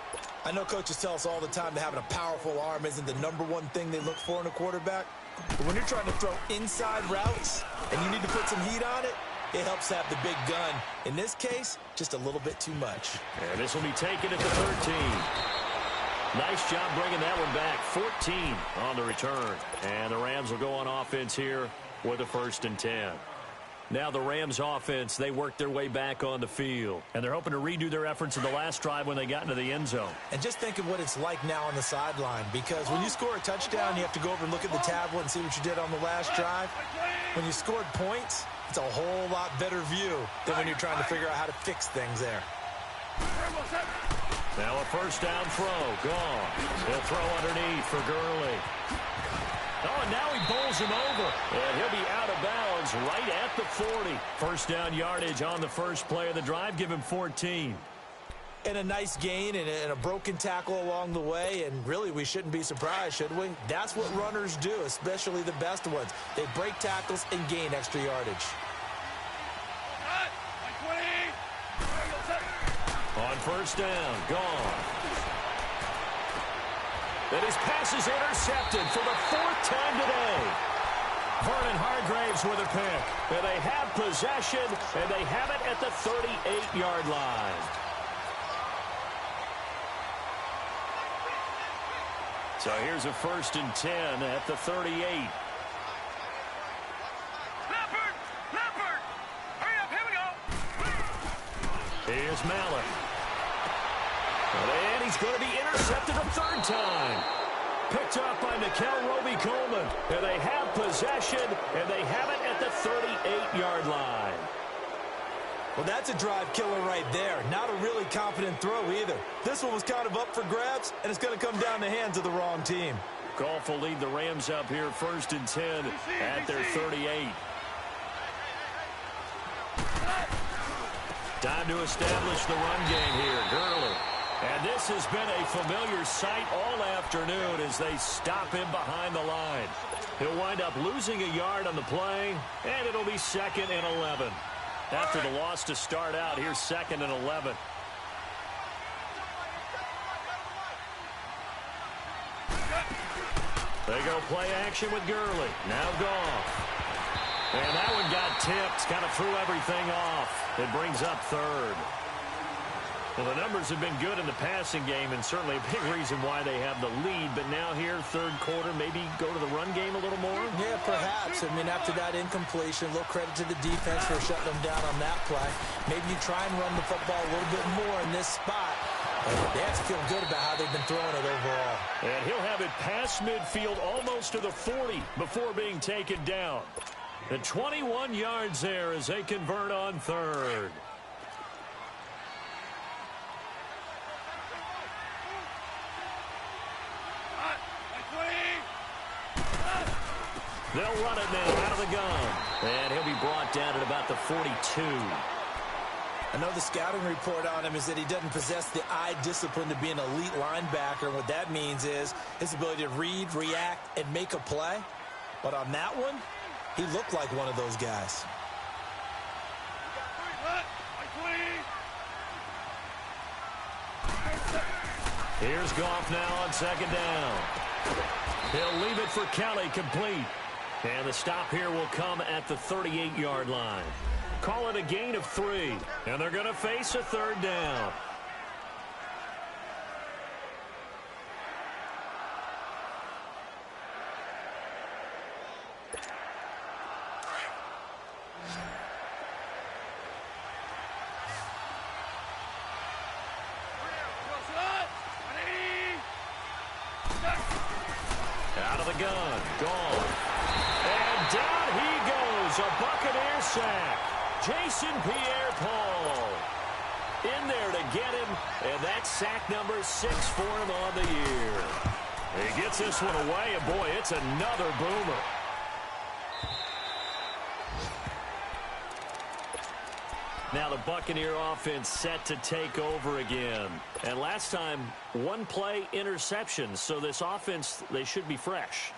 I know coaches tell us all the time that having a powerful arm isn't the #1 thing they look for in a quarterback. But when you're trying to throw inside routes and you need to put some heat on it, it helps have the big gun. In this case, just a little bit too much. And this will be taken at the 13. Nice job bringing that one back. 14 on the return. And the Rams will go on offense here with a 1st and 10. Now the Rams offense, they work their way back on the field. And they're hoping to redo their efforts in the last drive when they got into the end zone. And just think of what it's like now on the sideline. Because when you score a touchdown, you have to go over and look at the tablet and see what you did on the last drive. When you scored points, it's a whole lot better view than when you're trying to figure out how to fix things there. Now a 1st down throw. Gone. He'll throw underneath for Gurley. Oh, and now he bowls him over. And he'll be out of bounds right at the 40. 1st down yardage on the first play of the drive. Give him 14. And a nice gain and a broken tackle along the way. And really, we shouldn't be surprised, should we? That's what runners do, especially the best ones. They break tackles and gain extra yardage. On 1st down, gone. And his pass is intercepted for the 4th time today. Vernon Hargreaves with a pick. And they have possession, and they have it at the 38-yard line. So here's a 1st and 10 at the 38. Leopard! Hurry up, here we go! Here's Malik. And he's going to be intercepted a 3rd time. Picked up by Nikel Roby-Coleman. And they have possession, and they have it at the 38-yard line. Well, that's a drive killer right there. Not a really confident throw either. This one was kind of up for grabs, and it's going to come down the hands of the wrong team. Goff will lead the Rams up here 1st and 10 at their 38. Time to establish the run game here. Gurley. And this has been a familiar sight all afternoon as they stop him behind the line. He'll wind up losing a yard on the play, and it'll be 2nd and 11. After the loss to start out, here's 2nd and 11. They go play action with Gurley. Now Goff. And that one got tipped, kind of threw everything off. It brings up 3rd. Well, the numbers have been good in the passing game, and certainly a big reason why they have the lead. But now here, 3rd quarter, maybe go to the run game a little more? Yeah, perhaps. I mean, after that incompletion, a little credit to the defense for shutting them down on that play. Maybe you try and run the football a little bit more in this spot. They have to feel good about how they've been throwing it overall. And he'll have it past midfield almost to the 40 before being taken down. The 21 yards there as they convert on 3rd. They'll run it now out of the gun. And he'll be brought down at about the 42. I know the scouting report on him is that he doesn't possess the eye discipline to be an elite linebacker. What that means is his ability to read, react, and make a play. But on that one, he looked like one of those guys. Here's Goff now on 2nd down. He'll leave it for Kelly, complete. And the stop here will come at the 38-yard line. Call it a gain of 3. And they're going to face a 3rd down. Out of the gun. Gone. And down he goes. A Buccaneer sack. Jason Pierre-Paul in there to get him. And that's sack number 6 for him on the year. He gets this one away, and boy, it's another boomer. Now the Buccaneer offense set to take over again. And last time, one play interception. So this offense, they should be fresh.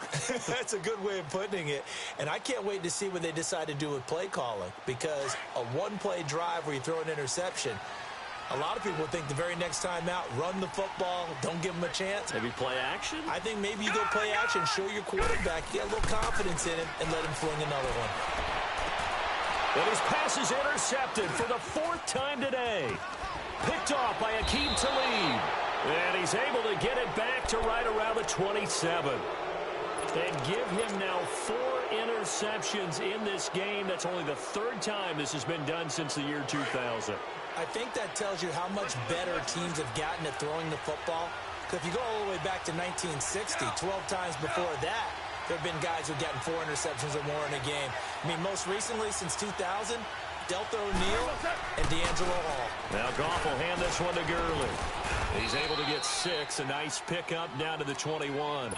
That's a good way of putting it. And I can't wait to see what they decide to do with play calling. Because a one-play drive where you throw an interception, a lot of people think the very next time out, run the football, don't give them a chance. Maybe play action? I think maybe you go play action, show your quarterback, get a little confidence in him, and let him fling another one. And his pass is intercepted for the 4th time today. Picked off by Akeem Talib. And he's able to get it back to right around the 27. And give him now 4 interceptions in this game. That's only the 3rd time this has been done since the year 2000. I think that tells you how much better teams have gotten at throwing the football. Because if you go all the way back to 1960, 12 times before that, there have been guys who've gotten 4 interceptions or more in a game. I mean, most recently, since 2000, Delta O'Neal and D'Angelo Hall. Now Goff will hand this one to Gurley. He's able to get 6. A nice pickup down to the 21.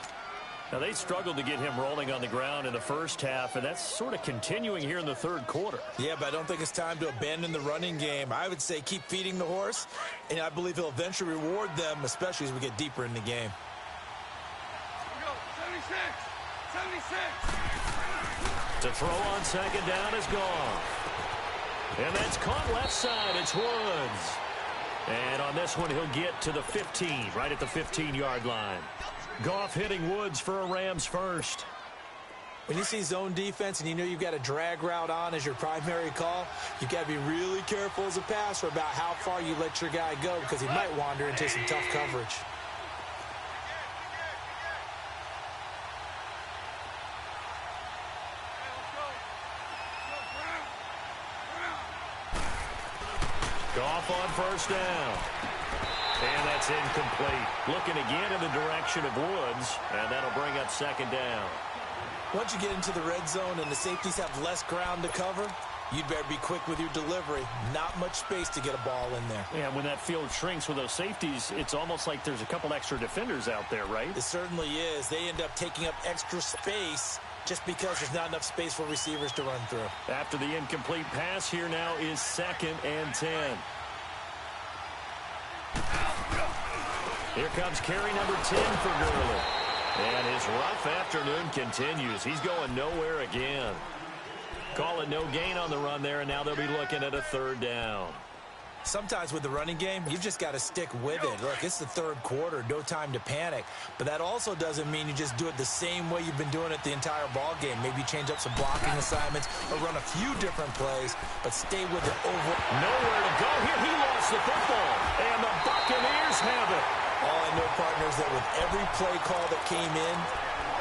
Now, they struggled to get him rolling on the ground in the first half, and that's sort of continuing here in the 3rd quarter. Yeah, but I don't think it's time to abandon the running game. I would say keep feeding the horse, and I believe he'll eventually reward them, especially as we get deeper in the game. Here we go. 76. 76. To throw on 2nd down is gone. And that's caught left side. It's Woods. And on this one, he'll get to the 15, right at the 15-yard line. Goff hitting Woods for a Rams first. When you see zone defense and you know you've got a drag route on as your primary call, you've got to be really careful as a passer about how far you let your guy go because he might wander into some tough coverage. Goff on 1st down. And that's incomplete. Looking again in the direction of Woods, and that'll bring up 2nd down. Once you get into the red zone and the safeties have less ground to cover, you'd better be quick with your delivery. Not much space to get a ball in there. Yeah, when that field shrinks with those safeties, it's almost like there's a couple extra defenders out there, right? It certainly is. They end up taking up extra space just because there's not enough space for receivers to run through. After the incomplete pass, here now is 2nd and 10. Here comes carry number 10 for Gurley. And his rough afternoon continues. He's going nowhere again. Call it no gain on the run there, and now they'll be looking at a 3rd down. Sometimes with the running game, you've just got to stick with it. Look, it's the 3rd quarter, no time to panic. But that also doesn't mean you just do it the same way you've been doing it the entire ball game. Maybe change up some blocking assignments or run a few different plays, but stay with it over. Nowhere to go here. He lost the football, and the Buccaneers have it. All I know, partners, that with every play call that came in,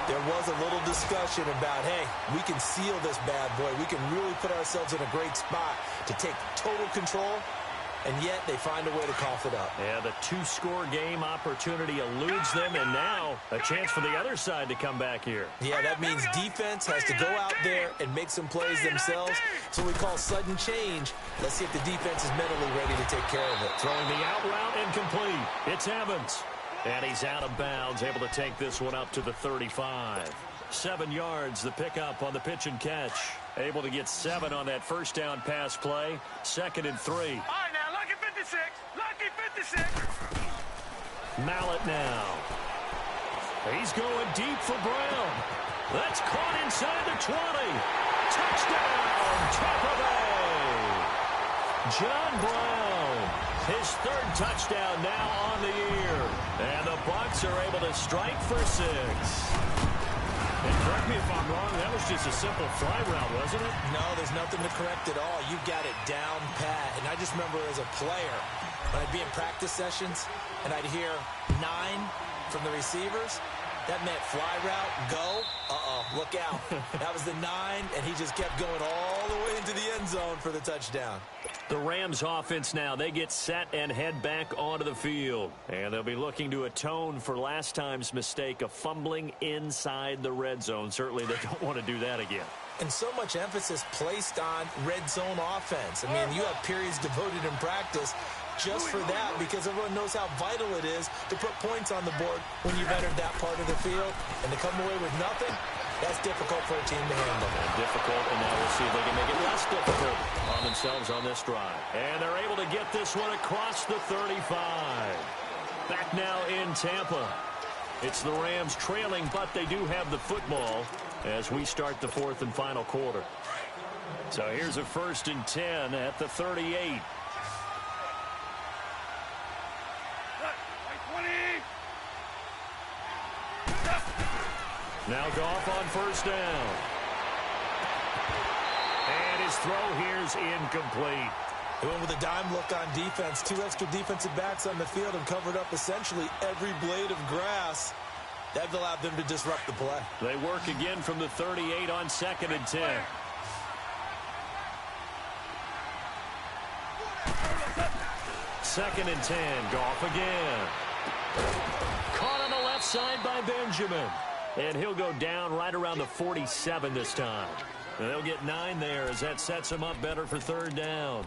there was a little discussion about, hey, we can seal this bad boy. We can really put ourselves in a great spot to take total control, and yet they find a way to cough it up. Yeah, the 2-score game opportunity eludes them, and now a chance for the other side to come back here. Yeah, that means defense has to go out there and make some plays themselves. It's what we call sudden change. Let's see if the defense is mentally ready to take care of it. Throwing the out route incomplete. It's Evans. And he's out of bounds, able to take this one up to the 35. 7 yards, the pickup on the pitch and catch. Able to get 7 on that 1st down pass play. 2nd and 3. All right, now, lucky 56. Lucky 56. Mallet now. He's going deep for Brown. That's caught inside the 20. Touchdown, Tampa Bay. John Brown, his 3rd touchdown now on the year. And the Bucs are able to strike for 6. And correct me if I'm wrong, that was just a simple fly route, wasn't it? No, there's nothing to correct at all. You've got it down pat. And I just remember as a player, when I'd be in practice sessions and I'd hear 9 from the receivers, That meant fly route, go. Look out. That was the 9, and he just kept going all the way into the end zone for the touchdown. The Rams offense now, they get set and head back onto the field. And they'll be looking to atone for last time's mistake of fumbling inside the red zone. Certainly they don't want to do that again. And so much emphasis placed on red zone offense. I mean, you have periods devoted in practice just for that because everyone knows how vital it is to put points on the board when you've entered that part of the field. And to come away with nothing, that's difficult for a team to handle. And difficult, and now we'll see if they can make it less difficult on themselves on this drive. And they're able to get this one across the 35. Back now in Tampa. It's the Rams trailing, but they do have the football as we start the 4th and final quarter. So here's a 1st and 10 at the 38. Now Goff on 1st down. And his throw here's incomplete. He went with a dime look on defense. 2 extra defensive backs on the field and covered up essentially every blade of grass. That allowed them to disrupt the play. They work again from the 38 on 2nd and 10. Second and 10. Goff again. Caught on the left side by Benjamin. And he'll go down right around the 47 this time. And they'll get 9 there as that sets him up better for 3rd down.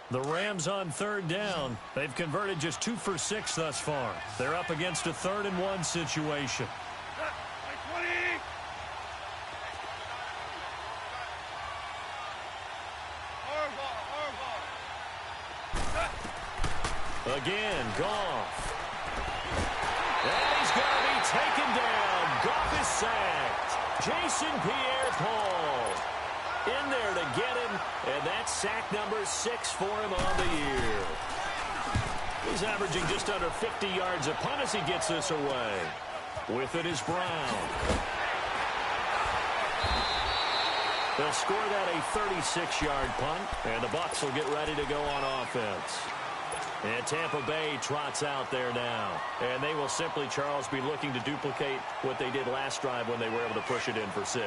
The Rams on 3rd down. They've converted just 2 for 6 thus far. They're up against a 3rd and 1 situation. Again, Goff. And he's going to be taken down. Goff is sacked. Jason Pierre-Paul in there to get him, and that's sack number 6 for him on the year. He's averaging just under 50 yards a punt as he gets this away. With it is Brown. They'll score that a 36-yard punt, and the Bucs will get ready to go on offense. And Tampa Bay trots out there now. And they will simply, Charles, be looking to duplicate what they did last drive when they were able to push it in for 6.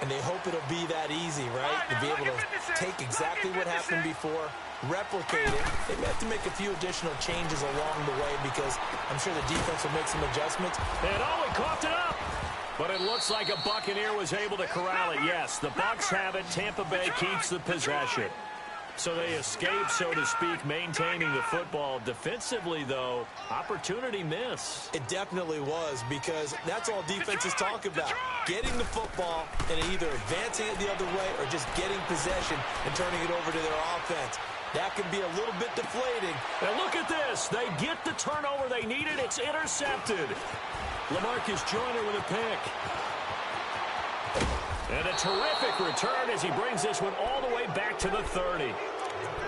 And they hope it'll be that easy, right? To be able to take exactly what happened before, replicate it. They may have to make a few additional changes along the way because I'm sure the defense will make some adjustments. And he coughed it up. But it looks like a Buccaneer was able to corral it. Yes, the Bucs have it. Tampa Bay keeps the possession. So they escape, so to speak, maintaining the football. Defensively, though, opportunity miss. It definitely was because that's all defenses talk about. Getting the football and either advancing it the other way or just getting possession and turning it over to their offense. That can be a little bit deflating. And look at this. They get the turnover they needed. It's intercepted. LaMarcus Joyner with a pick. And a terrific return as he brings this one all the way back to the 30.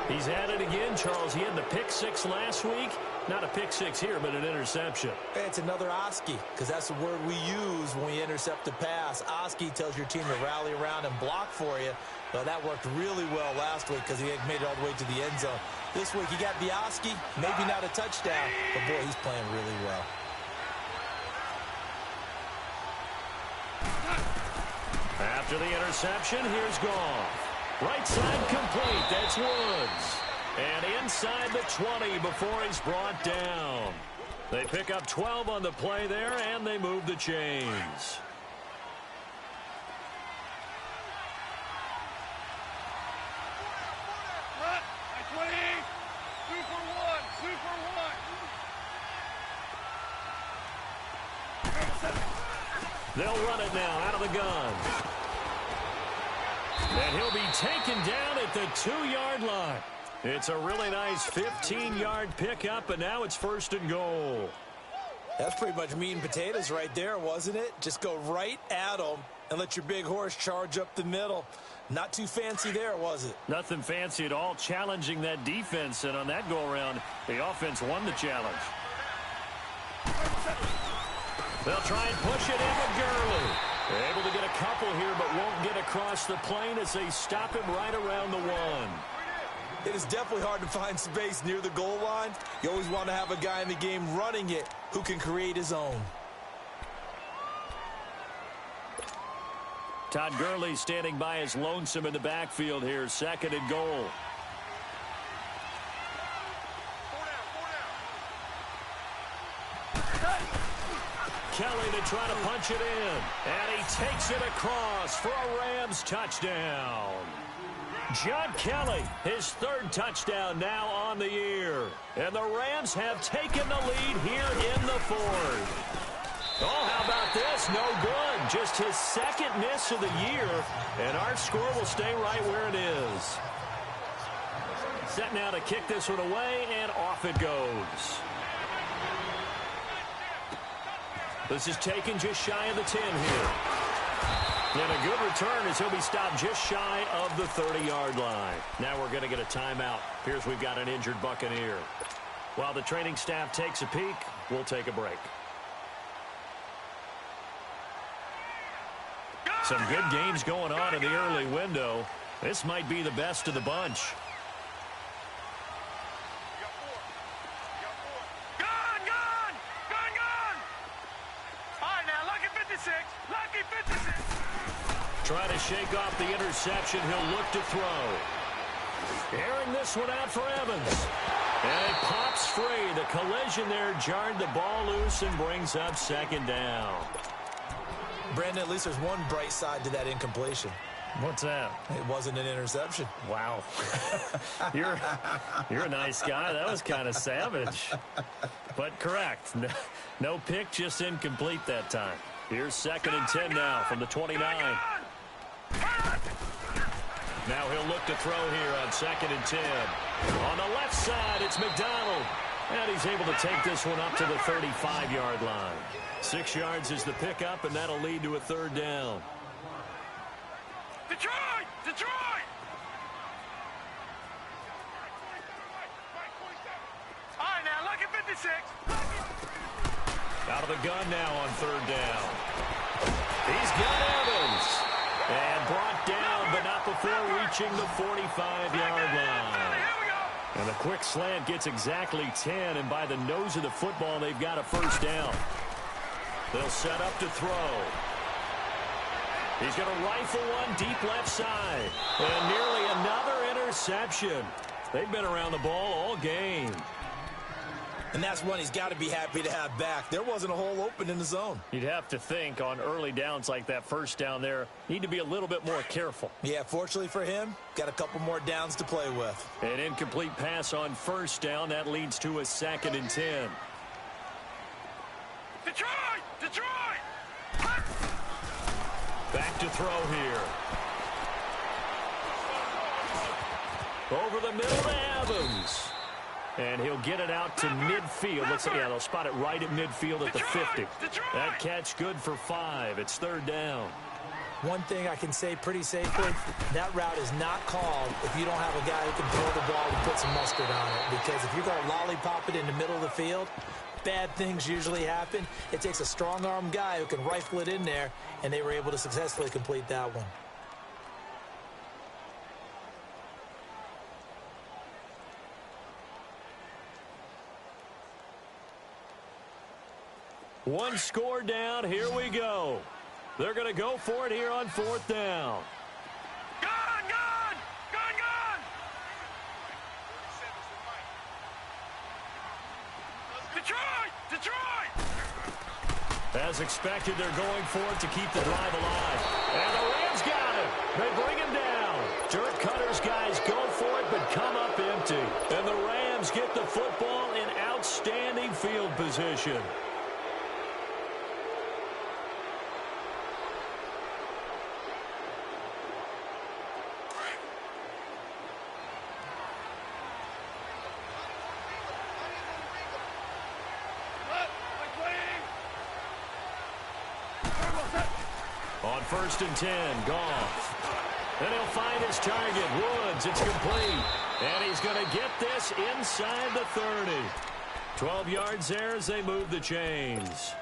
He's at it again, Charles. He had the pick 6 last week. Not a pick 6 here, but an interception. It's another Oski, because that's the word we use when we intercept a pass. Oski tells your team to rally around and block for you. Well, that worked really well last week because he made it all the way to the end zone. This week, he got the Oski, maybe not a touchdown, but boy, he's playing really well. After the interception, here's Goff. Right side complete. That's Woods. And inside the 20 before he's brought down. They pick up 12 on the play there, and they move the chains. They'll run it now out of the gun. And he'll be taken down at the 2-yard line. It's a really nice 15-yard pickup, and now it's 1st and goal. That's pretty much meat and potatoes right there, wasn't it? Just go right at them and let your big horse charge up the middle. Not too fancy there, was it? Nothing fancy at all, challenging that defense. And on that go-around, the offense won the challenge. They'll try and push it in with Gurley. They're able to get a couple here, but won't get across the plane as they stop him right around the 1. It is definitely hard to find space near the goal line. You always want to have a guy in the game running it who can create his own. Todd Gurley standing by as lonesome in the backfield here. 2nd and goal. Kelly to try to punch it in. And he takes it across for a Rams touchdown. John Kelly, his 3rd touchdown now on the year. And the Rams have taken the lead here in the 4th. Oh, how about this? No good. Just his 2nd miss of the year. And our score will stay right where it is. Set now to kick this one away, and off it goes. This is taken just shy of the 10 here. And a good return as he'll be stopped just shy of the 30-yard line. Now we're going to get a timeout. Here's we've got an injured Buccaneer. While the training staff takes a peek, we'll take a break. Some good games going on in the early window. This might be the best of the bunch. Trying to shake off the interception. He'll look to throw. Airing this one out for Evans. And it pops free. The collision there jarred the ball loose and brings up 2nd down. Brandon, at least there's one bright side to that incompletion. What's that? It wasn't an interception. Wow. You're a nice guy. That was kind of savage. But correct. No pick, just incomplete that time. Here's 2nd and 10 now from the 29. Now he'll look to throw here on 2nd and 10. On the left side, it's McDonald. And he's able to take this one up to the 35-yard line. 6 yards is the pickup, and that'll lead to a 3rd down. Detroit! Detroit! All right, now, look at 56. Out of the gun now on 3rd down. He's got Evans. And brought down, but not before reaching the 45-yard line. And the quick slant gets exactly 10, and by the nose of the football, they've got a 1st down. They'll set up to throw. He's going to rifle one deep left side. And nearly another interception. They've been around the ball all game. And that's one he's got to be happy to have back. There wasn't a hole open in the zone. You'd have to think on early downs like that 1st down there, need to be a little bit more careful. Yeah, fortunately for him, got a couple more downs to play with. An incomplete pass on 1st down. That leads to a 2nd and 10. Detroit! Detroit! Back to throw here. Over the middle to Evans. And he'll get it out to midfield. Looks like, yeah, they'll spot it right at midfield at the 50. That catch good for 5. It's 3rd down. One thing I can say pretty safely, that route is not called if you don't have a guy who can throw the ball and put some mustard on it. Because if you're going to lollipop it in the middle of the field, bad things usually happen. It takes a strong-arm guy who can rifle it in there, and they were able to successfully complete that one. One score down. Here we go. They're going to go for it here on 4th down. Gun! Gun! Gun! Gun! Detroit! Detroit! As expected, they're going for it to keep the drive alive. And the Rams got it. They bring him down. Dirk Cutter's guys go for it, but come up empty. And the Rams get the football in outstanding field position. On 1st and 10, Goff. And he'll find his target, Woods. It's complete. And he's going to get this inside the 30. 12 yards there as they move the chains.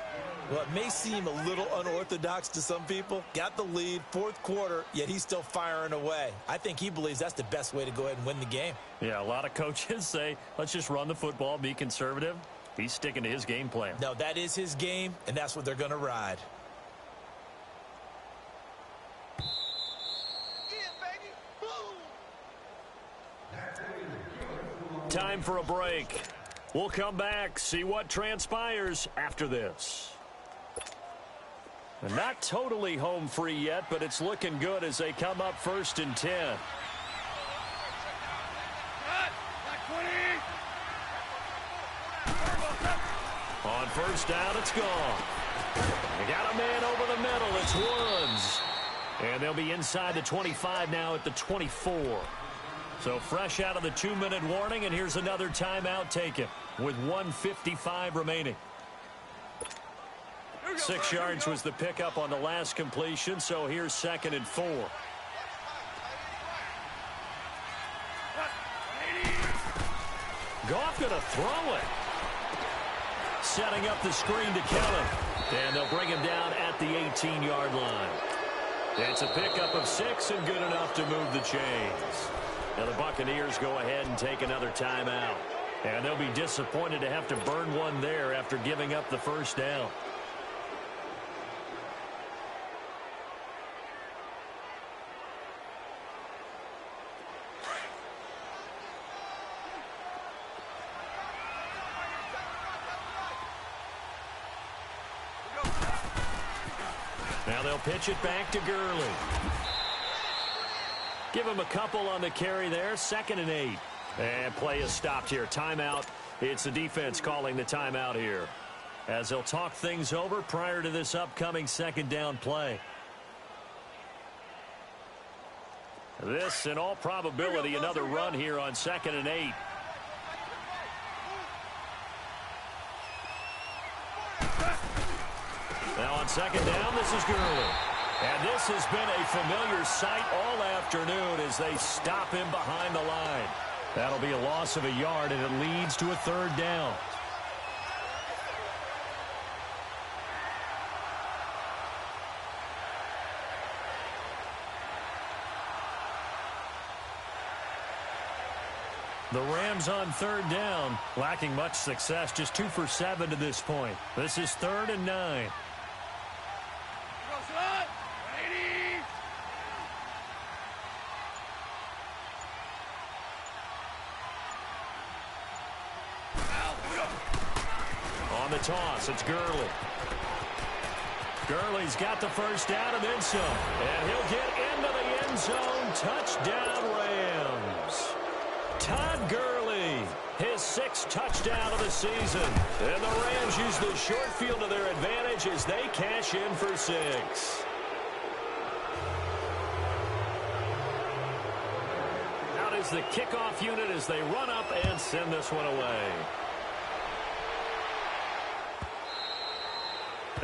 Well, it may seem a little unorthodox to some people. Got the lead, fourth quarter, yet he's still firing away. I think he believes that's the best way to go ahead and win the game. Yeah, a lot of coaches say, let's just run the football, be conservative. He's sticking to his game plan. No, that is his game, and that's what they're going to ride. Time for a break. We'll come back, see what transpires after this. And not totally home free yet, but it's looking good as they come up 1st and 10. On 1st down, it's gone. They got a man over the middle. It's Woods. And they'll be inside the 25 now at the 24. So fresh out of the 2-minute warning, and here's another timeout taken with 1:55 remaining. 6 yards was the pickup on the last completion, so here's 2nd and 4. Goff going to throw it. Setting up the screen to Kelly. And they'll bring him down at the 18-yard line. It's a pickup of 6 and good enough to move the chains. Now the Buccaneers go ahead and take another timeout. And they'll be disappointed to have to burn one there after giving up the 1st down. Now they'll pitch it back to Gurley. Give him a couple on the carry there. 2nd and 8. And play is stopped here. Timeout. It's the defense calling the timeout here, as they'll talk things over prior to this upcoming 2nd down play. This, in all probability, another run here on 2nd and 8. Now on 2nd down, this is Gurley. And this has been a familiar sight all afternoon as they stop him behind the line. That'll be a loss of a yard, and it leads to a 3rd down. The Rams on 3rd down, lacking much success, just 2 for 7 to this point. This is 3rd and 9. On the toss, it's Gurley. Gurley's got the 1st down and then some. And he'll get into the end zone. Touchdown, Rams. Todd Gurley, his 6th touchdown of the season. And the Rams use the short field to their advantage as they cash in for 6. Out is the kickoff unit as they run up and send this one away.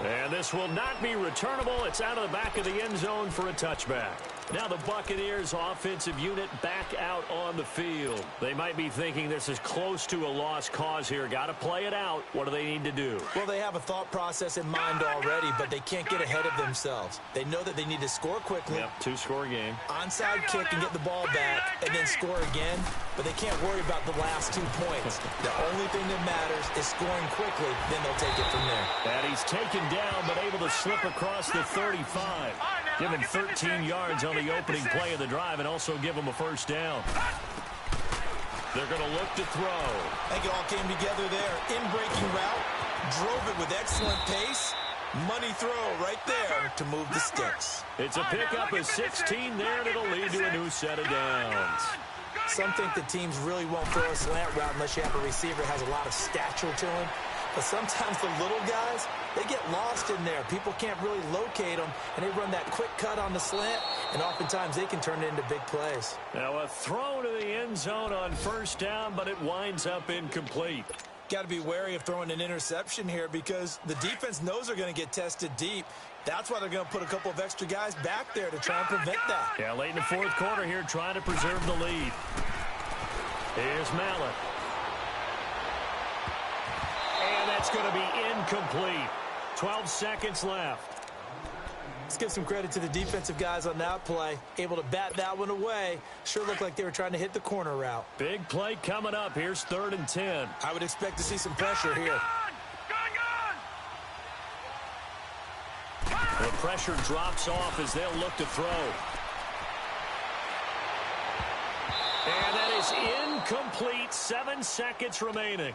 And this will not be returnable. It's out of the back of the end zone for a touchback. Now the Buccaneers offensive unit back out on the field. They might be thinking this is close to a lost cause here. Got to play it out. What do they need to do? Well, they have a thought process in mind already, but they can't get ahead of themselves. They know that they need to score quickly. Yep, 2-score game. Onside kick and get the ball back and then score again, but they can't worry about the last 2 points. The only thing that matters is scoring quickly, then they'll take it from there. And he's taken down but able to slip across the 35. Give him 13 yards on the opening play of the drive and also give him a 1st down. They're going to look to throw. I think it all came together there. In-breaking route, drove it with excellent pace. Money throw right there to move the sticks. It's a pickup of 16 there, and it'll lead to a new set of downs. Some think the teams really won't throw a slant route unless you have a receiver that has a lot of stature to him. But sometimes the little guys, they get lost in there. People can't really locate them, and they run that quick cut on the slant, and oftentimes they can turn it into big plays. Now a throw to the end zone on 1st down, but it winds up incomplete. Got to be wary of throwing an interception here because the defense knows they're going to get tested deep. That's why they're going to put a couple of extra guys back there to try and prevent that. Yeah, late in the 4th quarter here, trying to preserve the lead. Here's Mallett. And that's going to be incomplete. 12 seconds left. Let's give some credit to the defensive guys on that play. Able to bat that one away. Sure looked like they were trying to hit the corner route. Big play coming up. Here's 3rd and 10. I would expect to see some pressure here. The pressure drops off as they'll look to throw. And that is incomplete. 7 seconds remaining.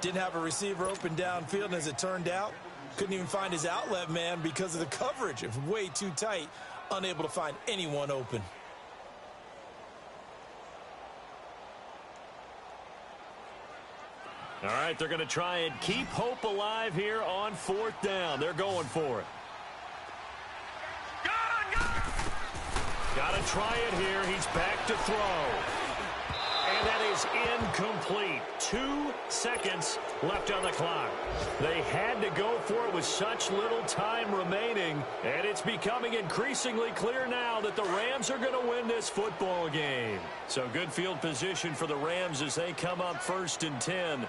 Didn't have a receiver open downfield, and as it turned out, couldn't even find his outlet man because of the coverage. It was way too tight, unable to find anyone open. All right, they're going to try and keep hope alive here on 4th down. They're going for it. Got to try it here. He's back to throw. And that is incomplete. 2 seconds left on the clock. They had to go for it with such little time remaining. And it's becoming increasingly clear now that the Rams are going to win this football game. So good field position for the Rams as they come up 1st and 10.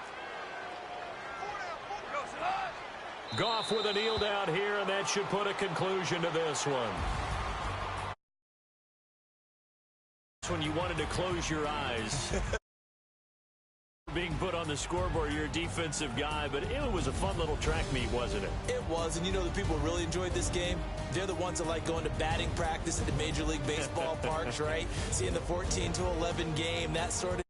Goff with a kneel down here, and that should put a conclusion to this one. When you wanted to close your eyes. Being put on the scoreboard, you're a defensive guy, but it was a fun little track meet, wasn't it? It was, and you know the people who really enjoyed this game? They're the ones that like going to batting practice at the Major League Baseball parks, right? Seeing the 14-11 game, that sort of